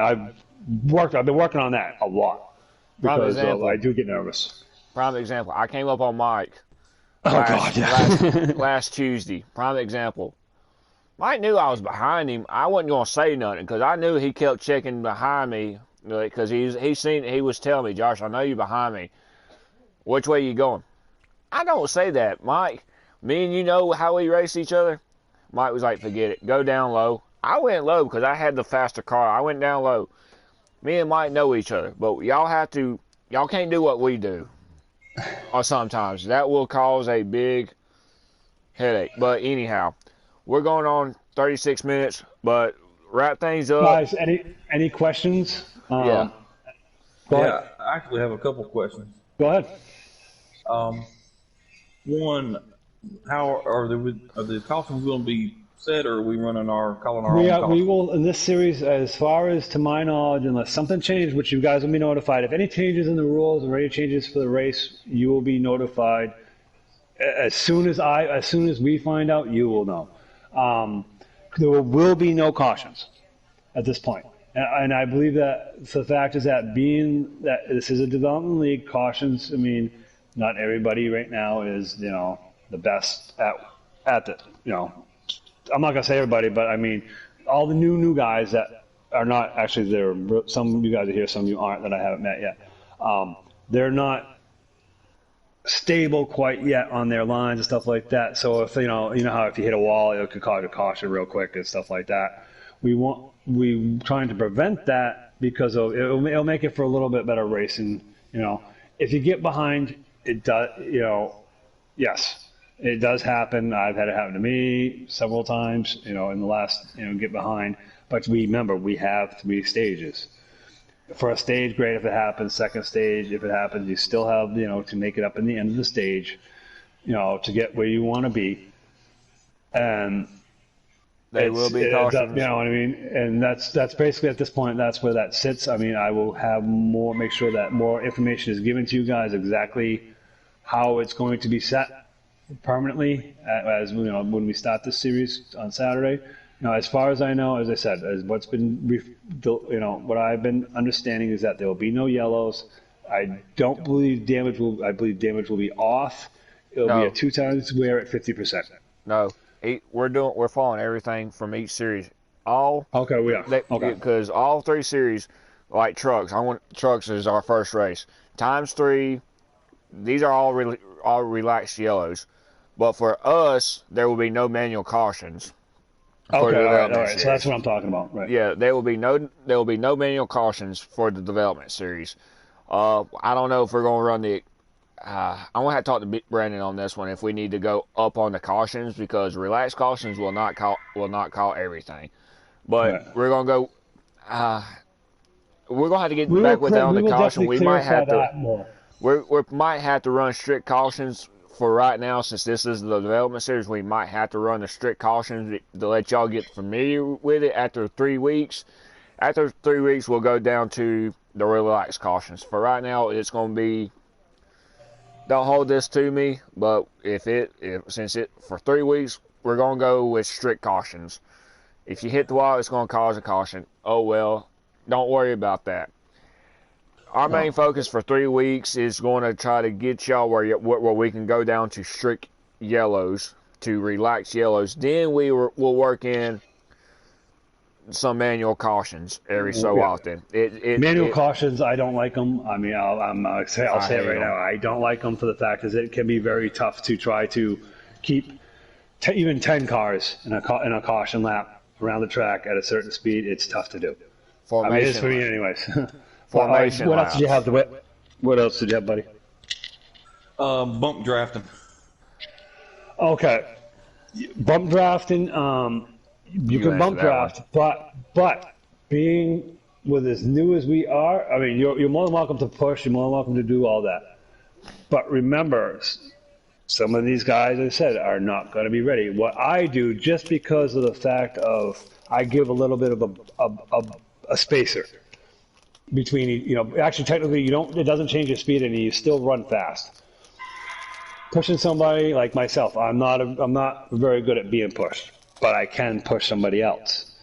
Speaker 1: working on that a lot because I do get nervous.
Speaker 2: Prime example. I came up on Mike
Speaker 1: Oh
Speaker 2: last
Speaker 1: God, yeah.
Speaker 2: last Tuesday. Prime example. Mike knew I was behind him. I wasn't gonna say nothing because I knew he kept checking behind me because he was telling me, Josh, I know you're behind me. Which way you going? I don't say that, Mike. Me and you know how we race each other. Mike was like, forget it. Go down low. I went low because I had the faster car. I went down low. Me and Mike know each other, but y'all can't do what we do. Or sometimes that will cause a big headache. But anyhow, we're going on 36 minutes, but wrap things up.
Speaker 1: Guys, any questions?
Speaker 2: Yeah.
Speaker 1: Go
Speaker 4: Yeah,
Speaker 1: ahead.
Speaker 4: I actually have a couple questions.
Speaker 1: Go ahead.
Speaker 4: One, how are the costumes going to be set, or are we calling our own costumes?
Speaker 1: We will, in this series, as far as to my knowledge, unless something changed, which you guys will be notified. If any changes in the rules or any changes for the race, you will be notified. As soon as we find out, you will know. There will be no cautions at this point. And I believe that the fact is that being that this is a development league, cautions, I mean, not everybody right now is, the best at the, I'm not going to say everybody, but I mean, all the new guys that are not actually there. Some of you guys are here, some of you aren't that I haven't met yet. They're not stable quite yet on their lines and stuff like that. So if, you know how if you hit a wall, it could cause a caution real quick and stuff like that. We trying to prevent that because it'll make it for a little bit better racing. If you get behind, it does. Yes, it does happen. I've had it happen to me several times. In the last get behind. But remember, we have 3 stages. For a stage, great if it happens. Second stage, if it happens, you still have to make it up in the end of the stage. To get where you want to be. And
Speaker 2: They will be cautions.
Speaker 1: You know what I mean? And that's basically at this point, that's where that sits. I mean, I will have make sure that more information is given to you guys exactly how it's going to be set permanently as when we start this series on Saturday. As far as I know, as I said, as what's been, what I've been understanding is that there will be no yellows. I believe damage will be off. It'll be a 2 times wear at 50%.
Speaker 2: No. We're following everything from each series.
Speaker 1: Okay, we are. Okay.
Speaker 2: Because all 3 series, like trucks. Trucks is our first race. Times 3. These are all relaxed yellows, but for us, there will be no manual cautions.
Speaker 1: Okay, all right. So that's what I'm talking about, right?
Speaker 2: Yeah, there will be no manual cautions for the development series. I don't know if we're going to run the. I'm gonna have to talk to Brandon on this one if we need to go up on the cautions because relaxed cautions will not call everything, but
Speaker 1: right.
Speaker 2: We're gonna go. We're gonna have to get back with that on the caution. We might have to. We might have to run strict cautions for right now since this is the development series. We might have to run the strict cautions to let y'all get familiar with it after 3 weeks. After 3 weeks, we'll go down to the relaxed cautions. For right now, it's gonna be. Don't hold this to me, but since for 3 weeks, we're gonna go with strict cautions. If you hit the wall, it's gonna cause a caution. Oh well, don't worry about that. Our main focus for 3 weeks is going to try to get y'all where we can go down to strict yellows, to relaxed yellows. Then we'll work in some manual cautions every so often.
Speaker 1: Manual cautions, I don't like them. I mean, I'll say it right now. I don't like them for the fact is it can be very tough to try to keep even 10 cars in a caution lap around the track at a certain speed. It's tough to do.
Speaker 2: Formation.
Speaker 1: I mean, it is for me anyways.
Speaker 2: Formation.
Speaker 1: What else did you have? What else did you have, buddy?
Speaker 4: Bump drafting.
Speaker 1: Okay. Bump drafting, you can bump draft, but being with as new as we are, I mean, you're more than welcome to push. You're more than welcome to do all that. But remember, some of these guys, as I said, are not going to be ready. What I do, just because of the fact of I give a little bit of a spacer between, actually technically it doesn't change your speed and you still run fast. Pushing somebody like myself, I'm not very good at being pushed. But I can push somebody else.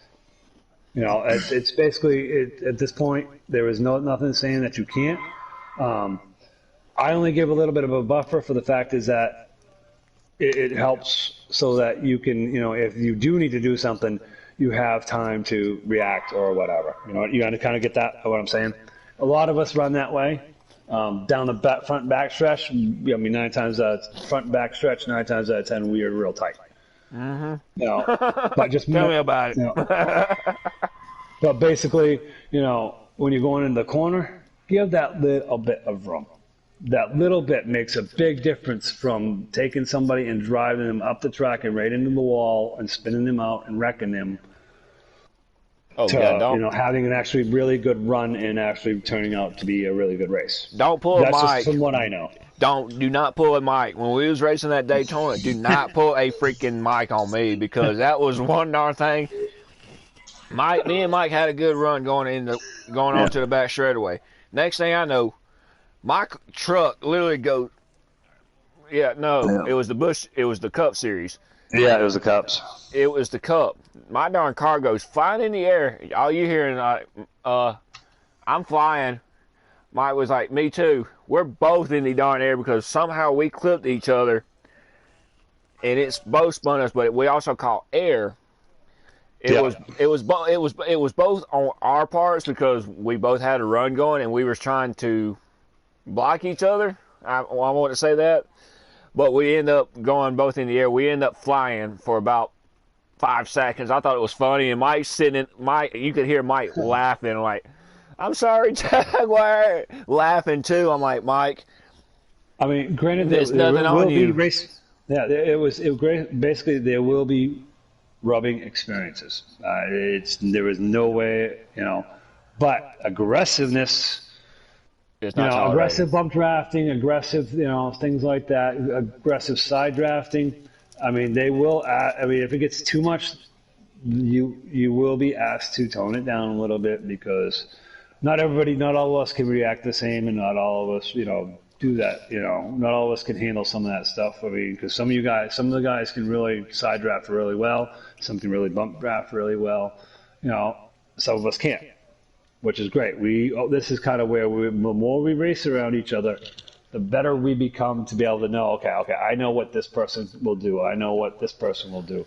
Speaker 1: It's basically at this point there is nothing saying that you can't. I only give a little bit of a buffer for the fact is that it helps so that you can, if you do need to do something, you have time to react or whatever. You got to kind of get that, what I'm saying? A lot of us run that way. Down the front back stretch, 9 times front back stretch, 9 times out of 10, we are real tight. But just
Speaker 2: Tell me about it.
Speaker 1: But basically, when you're going into the corner, give that little bit of room. That little bit makes a big difference from taking somebody and driving them up the track and right into the wall and spinning them out and wrecking them. Having an actually really good run and actually turning out to be a really good race.
Speaker 2: Don't pull a Mike.
Speaker 1: That's just from what I know.
Speaker 2: Do not pull a Mike. When we was racing that Daytona, do not pull a freaking Mike on me, because that was one darn thing. Me and Mike had a good run going on to the back straightaway. Next thing I know, my truck literally goes. It was the Cup Series.
Speaker 1: Yeah, it was the Cups.
Speaker 2: It was the Cup. My darn car goes flying in the air. All you hearing I'm flying. Mike was like, me too. We're both in the darn air because somehow we clipped each other, and it's both spun us. But we also caught air. It was both on our parts because we both had a run going and we were trying to block each other. I want to say that. But we end up going both in the air. We end up flying for about 5 seconds. I thought it was funny. And you could hear Mike laughing like, I'm sorry, Jaguar, laughing too. I'm like, Mike.
Speaker 1: I mean, granted,
Speaker 2: there's nothing on you.
Speaker 1: Basically, there will be rubbing experiences. There is no way, but aggressiveness. Aggressive bump drafting, aggressive, things like that, aggressive side drafting. I mean, they will. If it gets too much, you will be asked to tone it down a little bit because not all of us can react the same, and not all of us, do that. Not all of us can handle some of that stuff. I mean, because some of the guys can really side draft really well. Some can really bump draft really well. Some of us can't. Which is great. This is kind of where the more we race around each other, the better we become to be able to know, okay, I know what this person will do. I know what this person will do.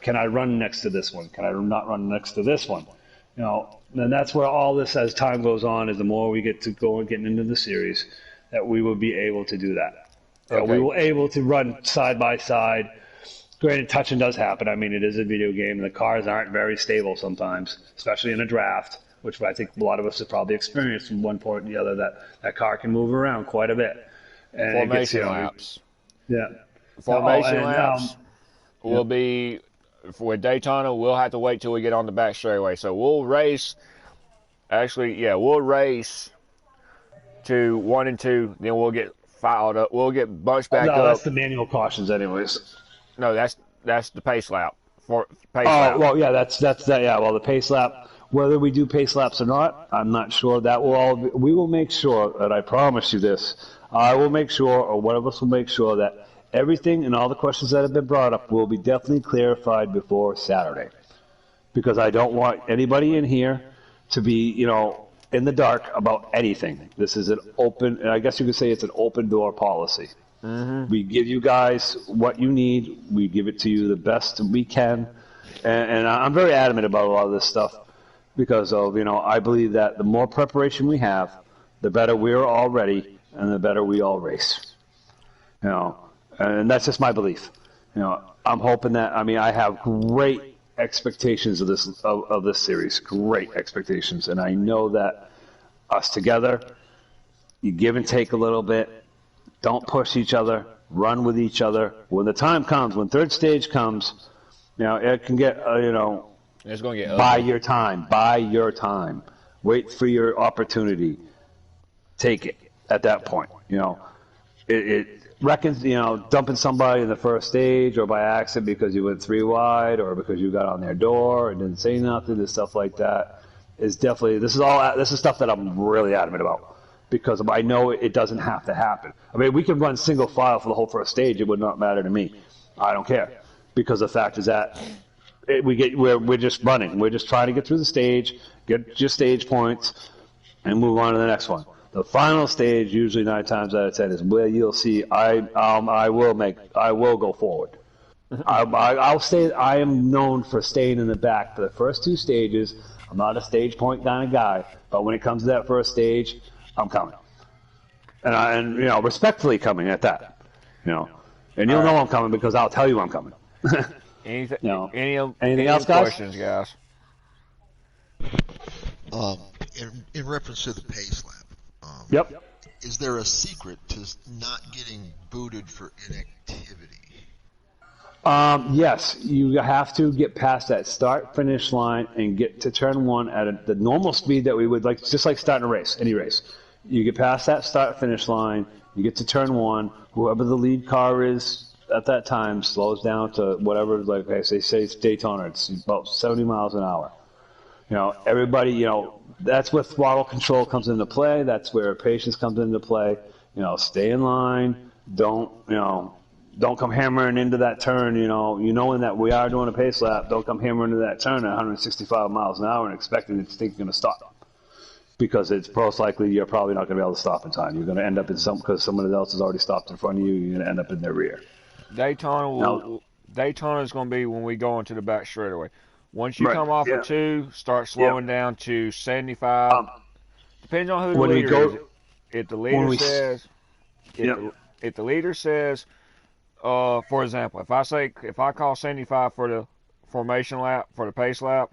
Speaker 1: Can I run next to this one? Can I not run next to this one? And that's where all this, as time goes on, is the more we get to go and getting into the series, that we will be able to do that. Okay. We will able to run side by side. Granted, touching does happen. I mean, it is a video game. The cars aren't very stable sometimes, especially in a draft, which I think a lot of us have probably experienced from one point to the other, that car can move around quite a bit. And
Speaker 2: formation laps.
Speaker 1: Yeah.
Speaker 2: Formation laps will be, for Daytona, we'll have to wait till we get on the back straightaway. So we'll race, we'll race to 1 and 2, then we'll get filed up. We'll get bunched back up.
Speaker 1: No, that's the manual cautions anyways.
Speaker 2: No, that's the pace lap.
Speaker 1: Lap. Well, yeah, that's that. Yeah, well, the pace lap. Whether we do pace laps or not, I'm not sure. We will make sure, and I promise you this, I will make sure, or one of us will make sure that everything and all the questions that have been brought up will be definitely clarified before Saturday. Because I don't want anybody in here to be, in the dark about anything. This is an open, I guess you could say it's an open door policy. Mm-hmm. We give you guys what you need. We give it to you the best we can. And I'm very adamant about a lot of this stuff. Because of, I believe that the more preparation we have, the better we're all ready, and the better we all race. And that's just my belief. I'm hoping that, I have great expectations of this series, great expectations, and I know that us together, you give and take a little bit, don't push each other, run with each other. When the time comes, when third stage comes, it can get,
Speaker 2: it's going to get
Speaker 1: ugly. Buy your time. Wait for your opportunity. Take it at that point. It reckons, dumping somebody in the first stage or by accident because you went 3 wide or because you got on their door and didn't say nothing and stuff like that is definitely, this is stuff that I'm really adamant about because I know it doesn't have to happen. We can run single file for the whole first stage. It would not matter to me. I don't care because the fact is that we're just running. We're just trying to get through the stage, get your stage points, and move on to the next one. The final stage, usually 9 times out of 10, is where you'll see I will go forward. I'll stay. I am known for staying in the back for the first 2 stages. I'm not a stage point kind of guy, but when it comes to that first stage, I'm coming, and respectfully coming at that, and you'll know I'm coming because I'll tell you I'm coming.
Speaker 2: Anything,
Speaker 1: anything else, guys?
Speaker 2: Questions, guys?
Speaker 3: In reference to the pace lap,
Speaker 1: Yep.
Speaker 3: is there a secret to not getting booted for inactivity?
Speaker 1: Yes, you have to get past that start-finish line and get to turn 1 at the normal speed that we would like, just like starting a race, any race. You get past that start-finish line, you get to turn 1, whoever the lead car is at that time slows down to whatever, like they say it's Daytona, it's about 70 miles an hour. Everybody, that's where throttle control comes into play. That's where patience comes into play. Stay in line. Don't come hammering into that turn. Knowing that we are doing a pace lap, don't come hammering into that turn at 165 miles an hour and expecting it to think you're going to stop. Because it's most likely you're probably not going to be able to stop in time. You're going to end up in because somebody else has already stopped in front of you. You're going to end up in their rear.
Speaker 2: Daytona is going to be when we go into the back straightaway. Once you come off of 2, start slowing down to 75. Depends on who the leader is. If the leader says, if the leader says, for example, if I call 75 for the formation lap, for the pace lap,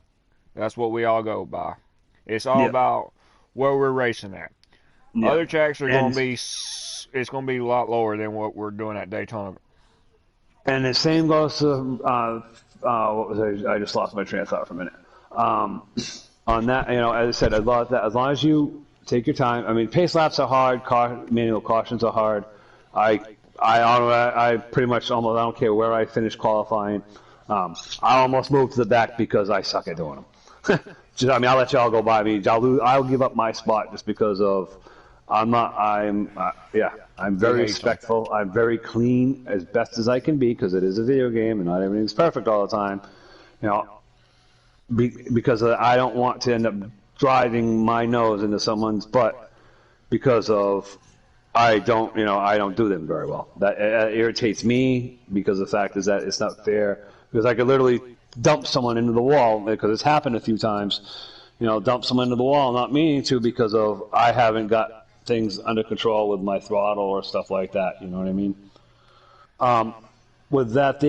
Speaker 2: that's what we all go by. It's all about where we're racing at. Other tracks are going to be, it's going to be a lot lower than what we're doing at Daytona.
Speaker 1: And the same goes to what was I just lost my train of thought for a minute. On that, as I said, as long as you take your time. I mean, pace laps are hard. Manual cautions are hard. I pretty much almost, I don't care where I finish qualifying. I almost moved to the back because I suck at doing them. I'll let y'all go by me. I'll give up my spot just because of I'm very respectful. I'm very clean as best as I can be because it is a video game and not everything's perfect all the time. Because I don't want to end up driving my nose into someone's butt because of I don't do them very well. That irritates me because the fact is that it's not fair. Because I could literally dump someone into the wall because it's happened a few times. Dump someone into the wall, not meaning to because of I haven't got things under control with my throttle or stuff like that. You know what I mean? With that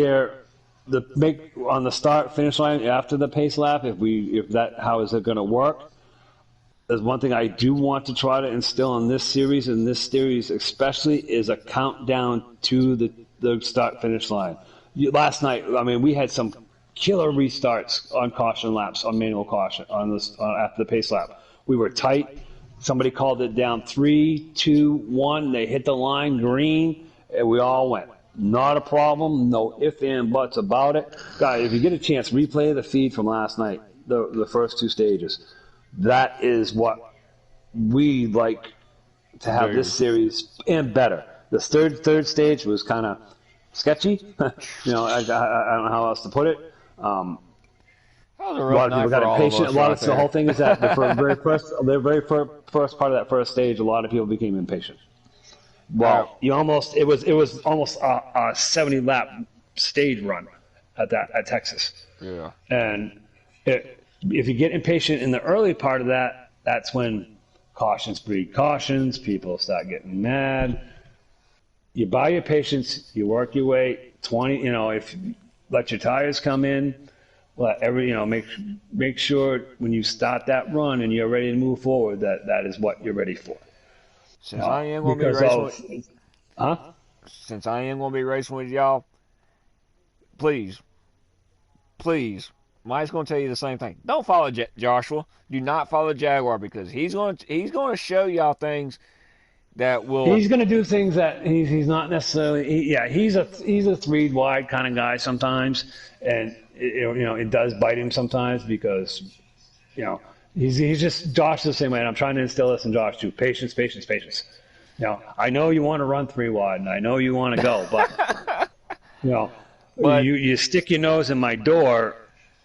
Speaker 1: on the start finish line after the pace lap, how is it going to work? There's one thing I do want to try to instill in this series especially, is a countdown to the start finish line. Last night, we had some killer restarts on caution laps, on manual caution, after the pace lap. We were tight. Somebody called it down 3, 2, 1. They hit the line green, and we all went. Not a problem. No ifs and buts about it. Guys, if you get a chance, replay the feed from last night, the first 2 stages. That is what we like to have this series, and better. The third stage was kind of sketchy. I don't know how else to put it. A lot of people got impatient. The whole thing is that the very first part of that first stage, a lot of people became impatient. Well, it was almost a 70 lap stage run at Texas.
Speaker 2: Yeah.
Speaker 1: And if you get impatient in the early part of that, that's when cautions breed cautions. People start getting mad. You buy your patience. You work your way. If you let your tires come in. Make sure when you start that run and you're ready to move forward that is what you're ready for.
Speaker 2: Since I am going to be racing with y'all, please, Mike's going to tell you the same thing. Don't follow Joshua. Do not follow Jaguar because he's going to show y'all things that will.
Speaker 1: He's going to do things that he's not necessarily. He's a 3 wide kind of guy sometimes, and it does bite him sometimes because he's just Josh the same way, and I'm trying to instill this in Josh too. Patience. I know you want to run 3 wide, and I know you want to go, but you stick your nose in my door.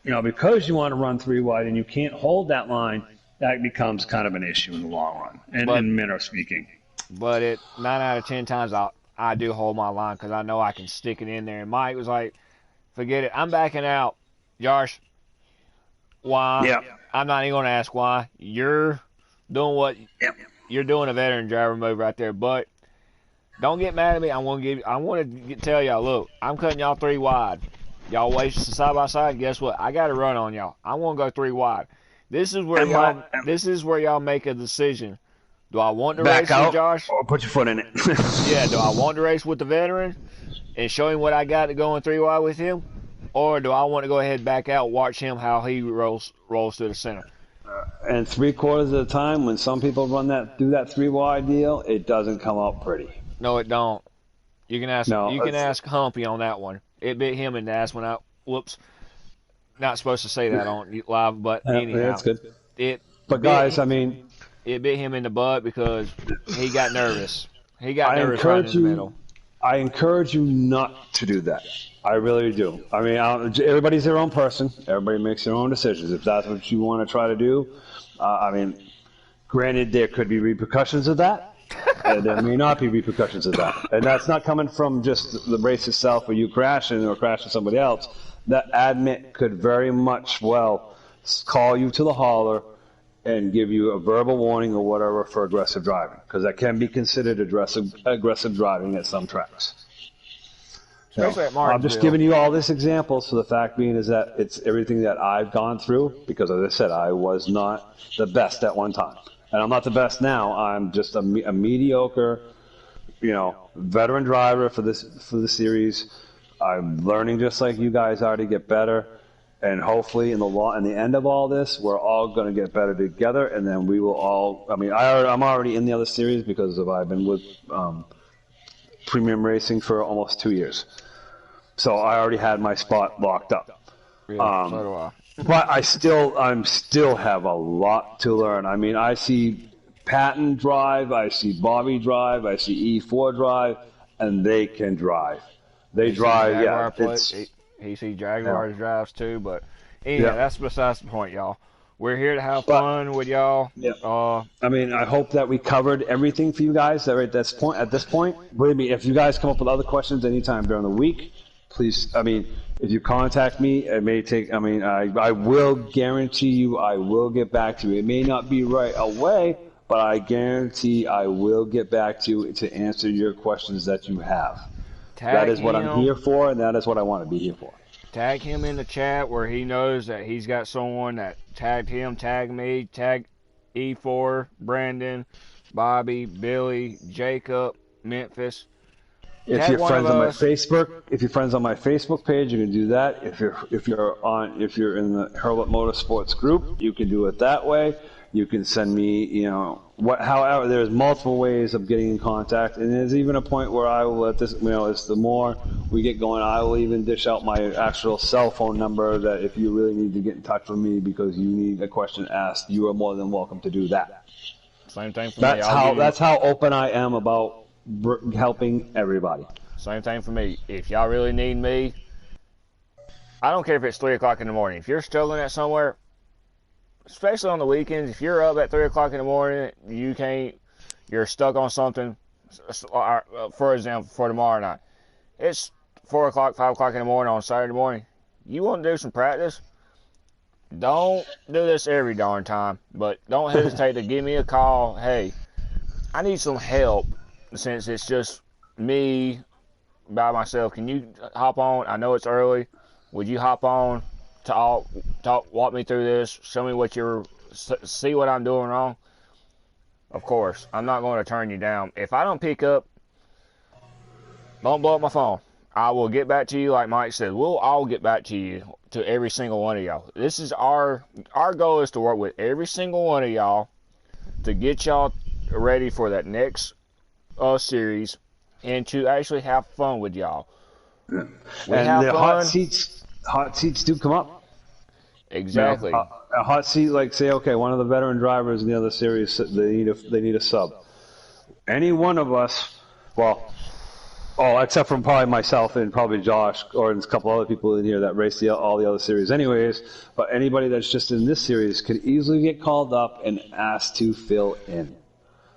Speaker 1: Because you want to run 3 wide and you can't hold that line, that becomes kind of an issue in the long run, and
Speaker 2: But
Speaker 1: in manner of speaking.
Speaker 2: but 9 out of 10 times I do hold my line because I know I can stick it in there. And Mike was like, "Forget it, I'm backing out." Josh, why?
Speaker 1: Yeah.
Speaker 2: I'm not even going to ask why. You're doing what you're doing, a veteran driver move right there. But don't get mad at me. I want to tell y'all, look, I'm cutting y'all 3 wide. Y'all waste side by side. Guess what? I got to run on y'all. I want to go 3 wide. This is where y'all make a decision. Do I want to race with Josh?
Speaker 1: Or put your foot in it.
Speaker 2: Yeah. Do I want to race with the veteran and show him what I got to going 3 wide with him, or do I want to go ahead and back out, watch him how he rolls to the center?
Speaker 1: And 3/4 of the time, when some people do that 3 wide deal, it doesn't come out pretty.
Speaker 2: No, it don't. You can ask.
Speaker 1: No,
Speaker 2: you can ask Humpy on that one. It bit him in the ass when I. Whoops. Not supposed to say that on live, but anyhow,
Speaker 1: that's good. But
Speaker 2: guys,
Speaker 1: it
Speaker 2: bit him in the butt because he got nervous. He got nervous right in the middle.
Speaker 1: I encourage you not to do that. I really do. Everybody's their own person. Everybody makes their own decisions. If that's what you want to try to do, granted, there could be repercussions of that. And there may not be repercussions of that. And that's not coming from just the race itself or you crashing or crashing somebody else. That admit could very much well call you to the hauler and give you a verbal warning or whatever for aggressive driving, because that can be considered aggressive driving at some tracks.
Speaker 2: Especially at
Speaker 1: I'm just giving you all this examples. So the fact being is that it's everything that I've gone through, because as I said, I was not the best at one time. And I'm not the best now. I'm just a mediocre, veteran driver for the series. I'm learning just like you guys are to get better. And hopefully in the end of all this, we're all going to get better together. And then we will all, I'm already in the other series because I've been with Premium Racing for almost 2 years. So I already had my spot locked up.
Speaker 2: Yeah, so do I.
Speaker 1: But I still have a lot to learn. I see Patton drive, I see Bobby drive, I see E4 drive, and they can drive. They drive, yeah.
Speaker 2: He sees Jaguars drives too, but anyhow, that's besides the point, y'all. We're here to have fun with y'all.
Speaker 1: Yeah. I hope that we covered everything for you guys at this point. Believe me, if you guys come up with other questions anytime during the week, please, if you contact me, it may take, I will guarantee you I will get back to you. It may not be right away, but I guarantee I will get back to you to answer your questions that you have. That is what I'm here for, and that is what I want to be here for.
Speaker 2: Tag him in the chat where he knows that he's got someone that tagged him, tag me, tag E4, Brandon, Bobby, Billy, Jacob, Memphis.
Speaker 1: If you're friends on my Facebook page, you can do that. If you're in the Hurlet Motorsports group, you can do it that way. You can send me, however, there's multiple ways of getting in contact, and there's even a point where I will let this, as the more we get going, I will even dish out my actual cell phone number that if you really need to get in touch with me because you need a question asked, you are more than welcome to do that.
Speaker 2: Same thing for
Speaker 1: me. That's how open I am about helping everybody.
Speaker 2: Same thing for me. If y'all really need me, I don't care if it's 3 o'clock in the morning. If you're struggling at somewhere, especially on the weekends, if you're up at 3 o'clock in the morning, you're stuck on something, for example, for tomorrow night. It's 4 o'clock, 5 o'clock in the morning on Saturday morning. You want to do some practice? Don't do this every darn time, but don't hesitate to give me a call. Hey, I need some help since it's just me by myself. Can you hop on? I know it's early. Would you hop on to walk me through this, show me see what I'm doing wrong? Of course, I'm not going to turn you down. If I don't pick up, don't blow up my phone. I will get back to you, like Mike said. We'll all get back to you, to every single one of y'all. This is our goal is to work with every single one of y'all to get y'all ready for that next series and to actually have fun with y'all.
Speaker 1: Yeah. And the hot seats do come up.
Speaker 2: Exactly.
Speaker 1: A hot seat, like say, okay, one of the veteran drivers in the other series, they need a sub. Any one of us, well, Oh, except for probably myself and probably Josh or a couple other people in here that race all the other series anyways. But anybody that's just in this series could easily get called up and asked to fill in.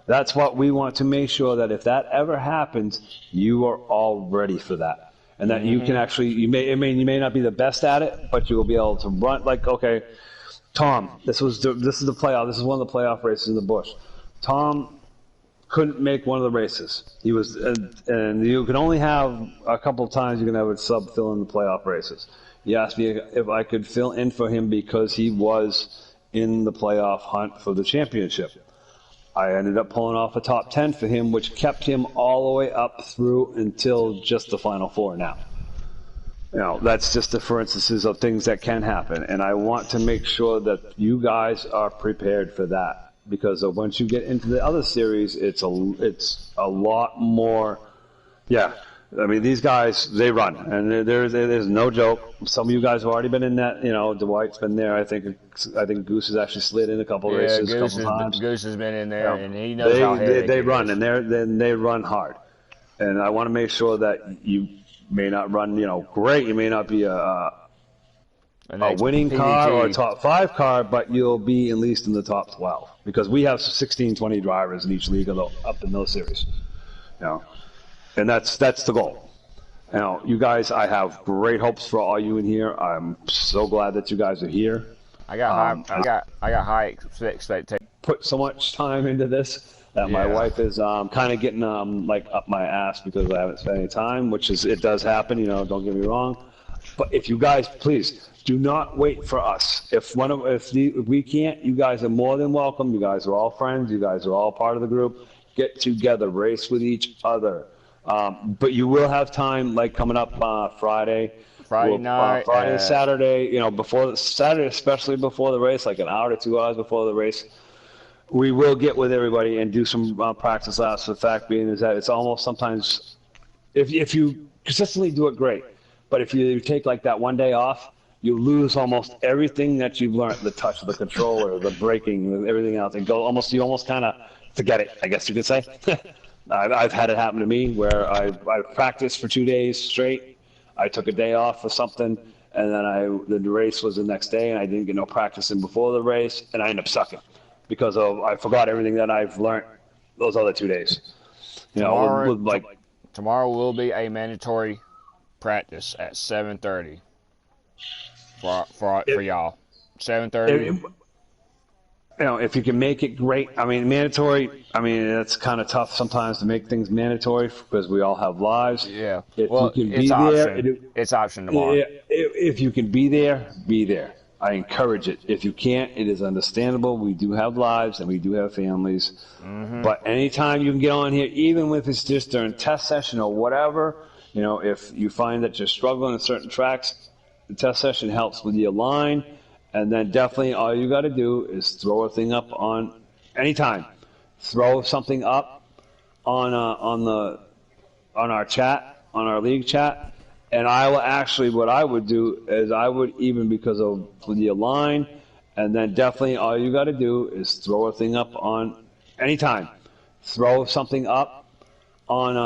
Speaker 1: That's what we want to make sure that if that ever happens, you are all ready for that. And that you can actually, you may not be the best at it, but you will be able to run, like, okay, Tom, this is the playoff. This is one of the playoff races in the bush. Tom couldn't make one of the races. He was, and you can only have a couple of times you can have a sub fill in the playoff races. He asked me if I could fill in for him because he was in the playoff hunt for the championship. I ended up pulling off a top 10 for him, which kept him all the way up through until just the final four now. You know, that's just the for instances of things that can happen. And I want to make sure that you guys are prepared for that. Because once you get into the other series, it's a lot more. Yeah, I mean these guys, they run, and there's no joke. Some of you guys have already been in that. You know, Dwight's been there. I think Goose has actually slid in a couple races, a couple times.
Speaker 2: Goose has been in there, and he knows how heavy
Speaker 1: they run, and they run hard. And I want to make sure that you may not run, great. You may not be a winning car or a top 5 car, but you'll be at least in the top 12 because we have 16, 20 drivers in each league up in those series. And that's the goal. You guys, I have great hopes for all you in here. I'm so glad that you guys are here.
Speaker 2: I got high expectations.
Speaker 1: Put so much time into this that my wife is kind of getting up my ass because I haven't spent any time, which is it does happen. Don't get me wrong. But if you guys, please, do not wait for us. If we can't, you guys are more than welcome. You guys are all friends. You guys are all part of the group. Get together, race with each other. But you will have time, like coming up Friday
Speaker 2: night,
Speaker 1: Saturday. Before Saturday, especially before the race, like an hour to 2 hours before the race. We will get with everybody and do some practice laps. The fact being is that it's almost sometimes, if you consistently do it, great. But if you take like that one day off, you lose almost everything that you've learned, the touch of the controller, the braking, everything else. And you almost kind of forget it, I guess you could say. I've had it happen to me where I practiced for 2 days straight. I took a day off for something, and then the race was the next day, and I didn't get no practice in before the race, and I ended up sucking because I forgot everything that I've learned those other 2 days.
Speaker 2: Tomorrow will be a mandatory practice at 7:30 for y'all. 7:30.
Speaker 1: If you can make it, great. I mean, mandatory. I mean, it's kind of tough sometimes to make things mandatory because we all have lives.
Speaker 2: Yeah.
Speaker 1: If you can be there,
Speaker 2: it's option tomorrow.
Speaker 1: If you can be there, be there. I encourage it. If you can't, it is understandable. We do have lives and we do have families. Mm-hmm. But anytime you can get on here, even if it's just during test session or whatever. If you find that you're struggling in certain tracks, the test session helps with your line. And then definitely all you got to do is throw a thing up on anytime. Throw something up on our chat, on our league chat. And I will actually, what I would do is I would even because of with your line. And then definitely all you got to do is throw a thing up on anytime. Throw something up on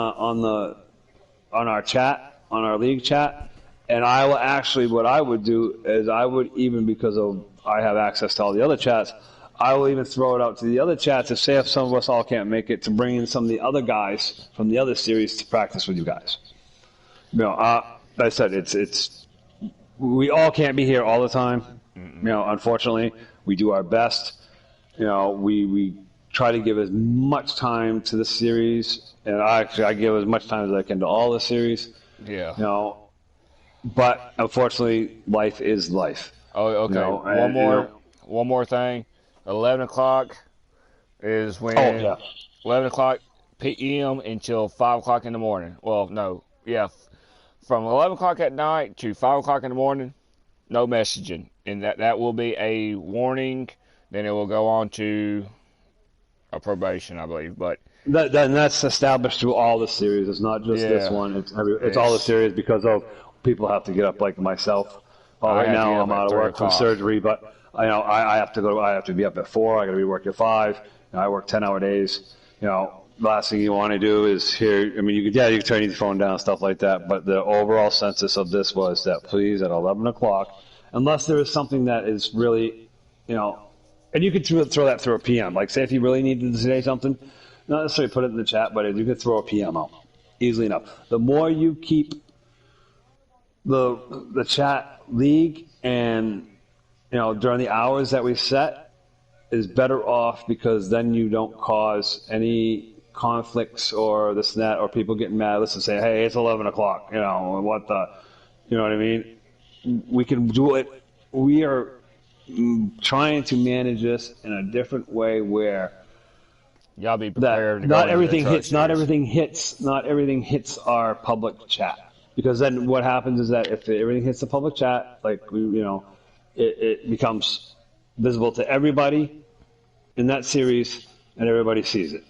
Speaker 1: our chat, on our league chat, and I will actually, what I would do is I would even, because I have access to all the other chats, I will even throw it out to the other chats to say if some of us all can't make it, to bring in some of the other guys from the other series to practice with you guys. Like I said, we all can't be here all the time. Unfortunately, we do our best. We try to give as much time to the series, and I give as much time as I can to all the series.
Speaker 2: Yeah.
Speaker 1: But unfortunately, life is life.
Speaker 2: Oh, okay. One more thing. 11 o'clock is when. 11 o'clock p.m. until 5 o'clock in the morning. Well, no, yeah, from 11 o'clock at night to 5 o'clock in the morning, no messaging, and that will be a warning. Then it will go on to a probation, I believe, but. That's
Speaker 1: established through all the series. It's not just this one. It's all the series because of people have to get up like myself. Right now I'm out of work from surgery, but I have to go. I have to be up at 4. I got to be working at 5. I work 10-hour days. last thing you want to do is hear. I mean, you can turn your phone down, stuff like that. But the overall census of this was that please at 11 o'clock, unless there is something that is really, and you could throw that through a PM. Like, say if you really needed to say something, not necessarily put it in the chat, but you could throw a PM out easily enough. The more you keep the chat league and during the hours that we set is better off, because then you don't cause any conflicts or this and that, or people getting mad. Let's just say, hey, it's 11 o'clock. You know what I mean? We can do it. We are trying to manage this in a different way where
Speaker 2: y'all be prepared.
Speaker 1: Not everything hits our public chat, because then what happens is that if everything hits the public chat, like it becomes visible to everybody in that series, and everybody sees it.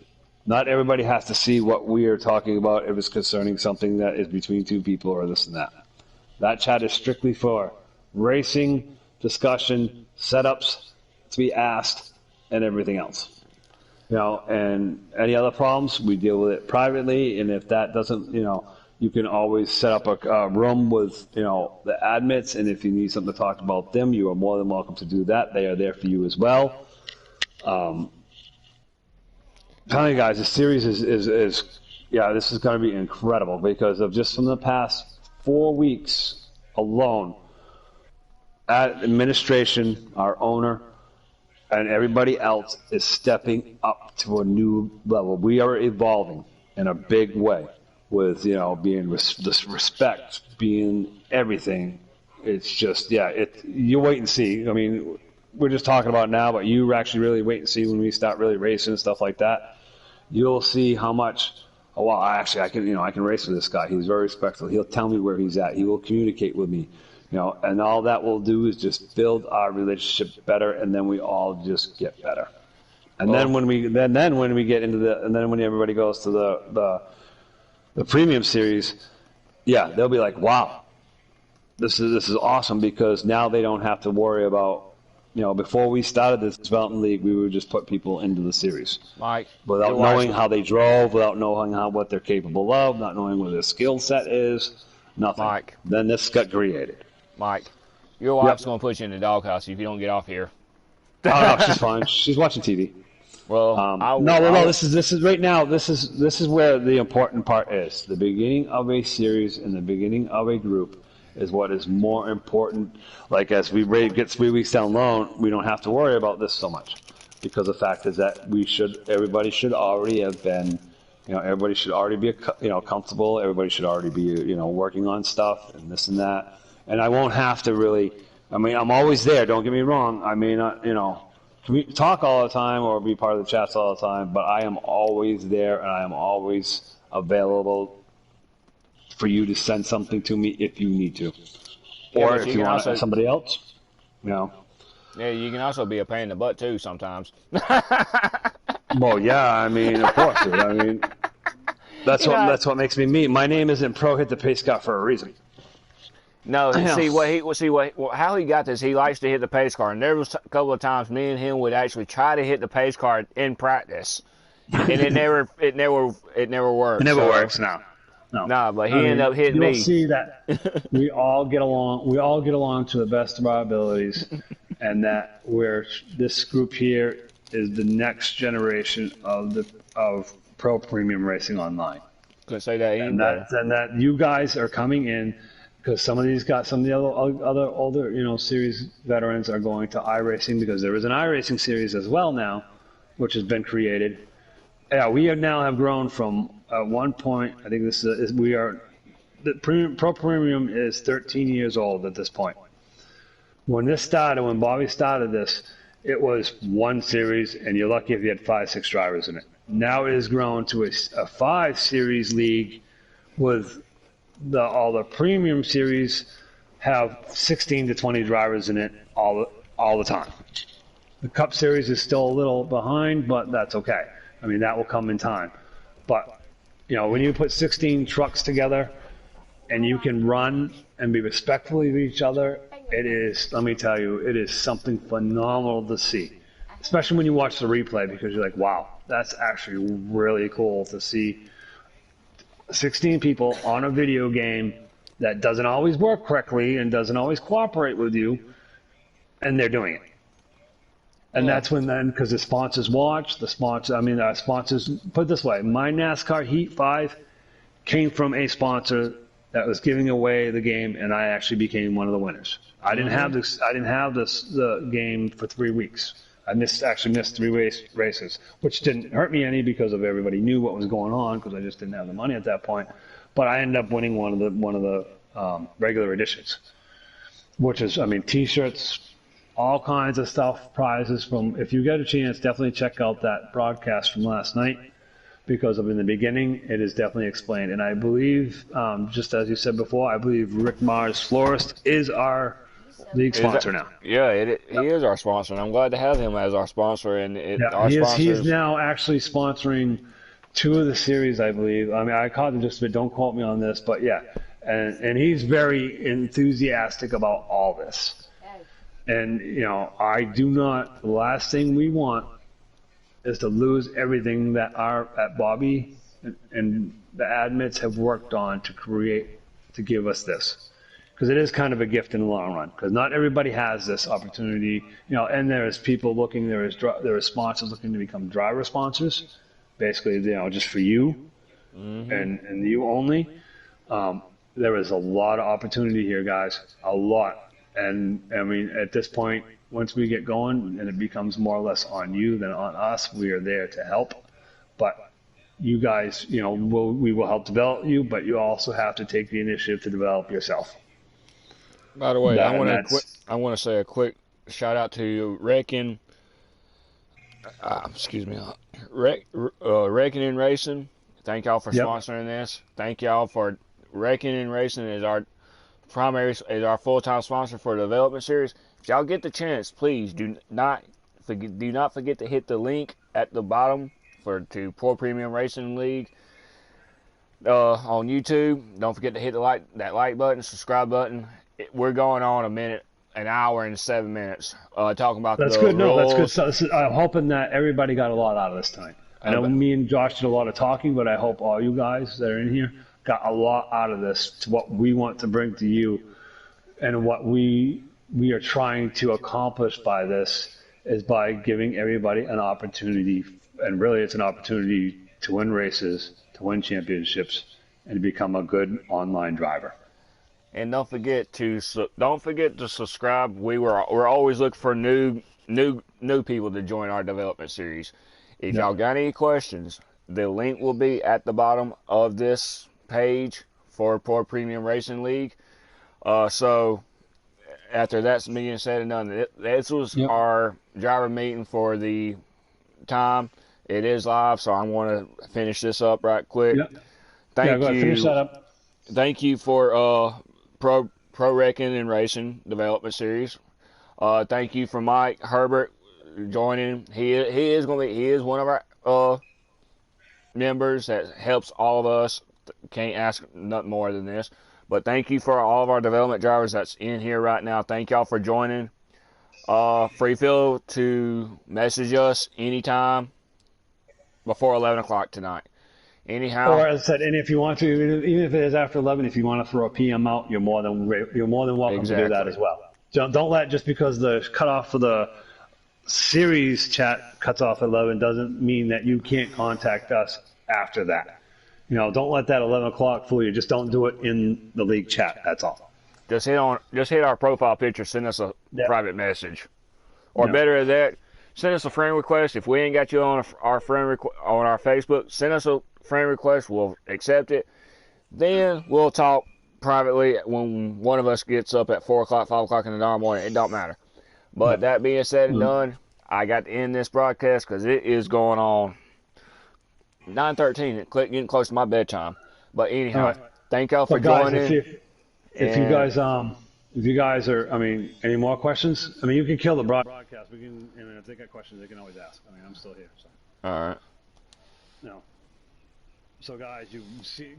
Speaker 1: Not everybody has to see what we are talking about if it's concerning something that is between two people or this and that. That chat is strictly for racing, discussion, setups to be asked, and everything else. And any other problems, we deal with it privately. And if that doesn't, you can always set up a room with, the admins. And if you need something to talk about them, you are more than welcome to do that. They are there for you as well. Telling you guys, the series is this is going to be incredible, because of just from the past 4 weeks alone, administration, our owner, and everybody else is stepping up to a new level. We are evolving in a big way with, being this respect, being everything. It's just, you wait and see. I mean, we're just talking about it now, but you actually really wait and see when we start really racing and stuff like that. You'll see how much, I can race with this guy. He's very respectful. He'll tell me where he's at. He will communicate with me. And all that will do is just build our relationship better, and then we all just get better. And then when we get into and then when everybody goes to the premium series, they'll be like, wow, this is awesome, because now they don't have to worry about, before we started this development league, we would just put people into the series,
Speaker 2: Mike,
Speaker 1: without knowing how they drove, without knowing what they're capable of, not knowing what their skill set is, nothing.
Speaker 2: Mike.
Speaker 1: Then this got created.
Speaker 2: Mike, your wife's going to put you in the doghouse if you don't get off here.
Speaker 1: Oh, no, she's fine. She's watching TV.
Speaker 2: Well,
Speaker 1: this is right now. This is where the important part is. The beginning of a series and the beginning of a group is what is more important. Like, as we get 3 weeks down the road, we don't have to worry about this so much, because the fact is that everybody should already have been, everybody should already be, comfortable. Everybody should already be, working on stuff and this and that. And I won't have to really. I mean, I'm always there. Don't get me wrong. I may not, talk all the time or be part of the chats all the time, but I am always there, and I am always available for you to send something to me if you need to, or if you want somebody else.
Speaker 2: Yeah, you can also be a pain in the butt too sometimes.
Speaker 1: Well, yeah. I mean, of course. I mean, that's what makes me me. My name isn't Pro Hit the Pace Car for a reason.
Speaker 2: No, how he got this, he likes to hit the pace car, and there was a couple of times me and him would actually try to hit the pace car in practice, and it never works.
Speaker 1: It never works now.
Speaker 2: No, but he ended up hitting me.
Speaker 1: You'll see that we all get along. We all get along to the best of our abilities, and that this group here is the next generation of pro premium racing online.
Speaker 2: Couldn't say that
Speaker 1: and that you guys are coming in. Because some of the other older, series veterans are going to iRacing, because there is an iRacing series as well now, which has been created. Yeah, we now have grown from one point. I think Pro Premium is 13 years old at this point. When Bobby started this, it was one series, and you're lucky if you had 5-6 drivers in it. Now it has grown to a 5-series league with. All the premium series have 16 to 20 drivers in it all the time. The Cup series is still a little behind, but that's okay. I mean, that will come in time. But, when you put 16 trucks together and you can run and be respectful of each other, it is, let me tell you, it is something phenomenal to see. Especially when you watch the replay, because you're like, wow, That's actually really cool to see 16 people on a video game that doesn't always work correctly and doesn't always cooperate with you, and they're doing it. And that's when then, because the sponsors watch, our sponsors, put it this way, my NASCAR Heat 5 came from a sponsor that was giving away the game, and I actually became one of the winners. I didn't have the game for 3 weeks. I actually missed 3 races, which didn't hurt me any because of everybody knew what was going on because I just didn't have the money at that point. But I ended up winning one of the regular editions, which is, T-shirts, all kinds of stuff, prizes from. If you get a chance, definitely check out that broadcast from last night because in the beginning it is definitely explained. And I believe, just as you said before, I believe Rick Mars Florist is our league sponsor now.
Speaker 2: Yeah, he is our sponsor, and I'm glad to have him as our sponsor. And
Speaker 1: he is now actually sponsoring 2 of the series, I believe. I caught him just a bit. Don't quote me on this, but yeah, and he's very enthusiastic about all this. And I do not. The last thing we want is to lose everything that at Bobby and the admins have worked on to give us this. Because it is kind of a gift in the long run. Because not everybody has this opportunity, and there's people looking. There are sponsors looking to become driver sponsors, basically, just for you, and you only. There is a lot of opportunity here, guys. A lot, and at this point, once we get going, and it becomes more or less on you than on us, we are there to help. But you guys, we will help develop you, but you also have to take the initiative to develop yourself.
Speaker 2: By the way, I want to say a quick shout out to Wrecking. Wrecking and Racing. Thank y'all for sponsoring this. Thank y'all for Wrecking and Racing is our full-time sponsor for the development series. If y'all get the chance, please do not forget to hit the link at the bottom to Pro Premium Racing League on YouTube. Don't forget to hit that like button, subscribe button. We're going on an hour and 7 minutes talking about
Speaker 1: that's
Speaker 2: the
Speaker 1: good.
Speaker 2: rules.
Speaker 1: No, that's good. I'm hoping that everybody got a lot out of this tonight. I know me and Josh did a lot of talking, but I hope all you guys that are in here got a lot out of this to what we want to bring to you, and what we are trying to accomplish by this is by giving everybody an opportunity, and really it's an opportunity to win races, to win championships, and to become a good online driver.
Speaker 2: And don't forget to subscribe. We're always looking for new people to join our development series. If y'all got any questions, the link will be at the bottom of this page for Pro Premium Racing League. So after that's being said and done, this was our driver meeting for the time. It is live, so I want to finish this up right quick.
Speaker 1: Yep.
Speaker 2: Thank you.
Speaker 1: Finish that up.
Speaker 2: Thank you for Pro Wrecking and Racing Development Series. Thank you for Mike Herbert joining. He is one of our members that helps all of us. Can't ask nothing more than this. But thank you for all of our development drivers that's in here right now. Thank y'all for joining. Free feel to message us anytime before 11 o'clock tonight. Anyhow,
Speaker 1: or as I said, and if you want to, even if it is after 11, if you want to throw a PM out, you're more than welcome to do that as well. Don't let, just because the cutoff for the series chat cuts off at 11 doesn't mean that you can't contact us after that. Don't let that 11 o'clock fool you. Just don't do it in the league chat. That's all.
Speaker 2: Just hit our profile picture. Send us a private message, or better than that, send us a friend request. If we ain't got you on our on our Facebook, send us a friend request. We'll accept it. Then we'll talk privately when one of us gets up at 4 o'clock, 5 o'clock in the morning. It don't matter. But that being said and done, I got to end this broadcast because it is going on 9:13. Getting close to my bedtime. But anyhow, thank y'all for joining.
Speaker 1: If you guys are, any more questions? You can kill the broadcast. We can, if they got questions, they can always ask. I'm still here. So.
Speaker 2: All right.
Speaker 1: No. So guys, you see.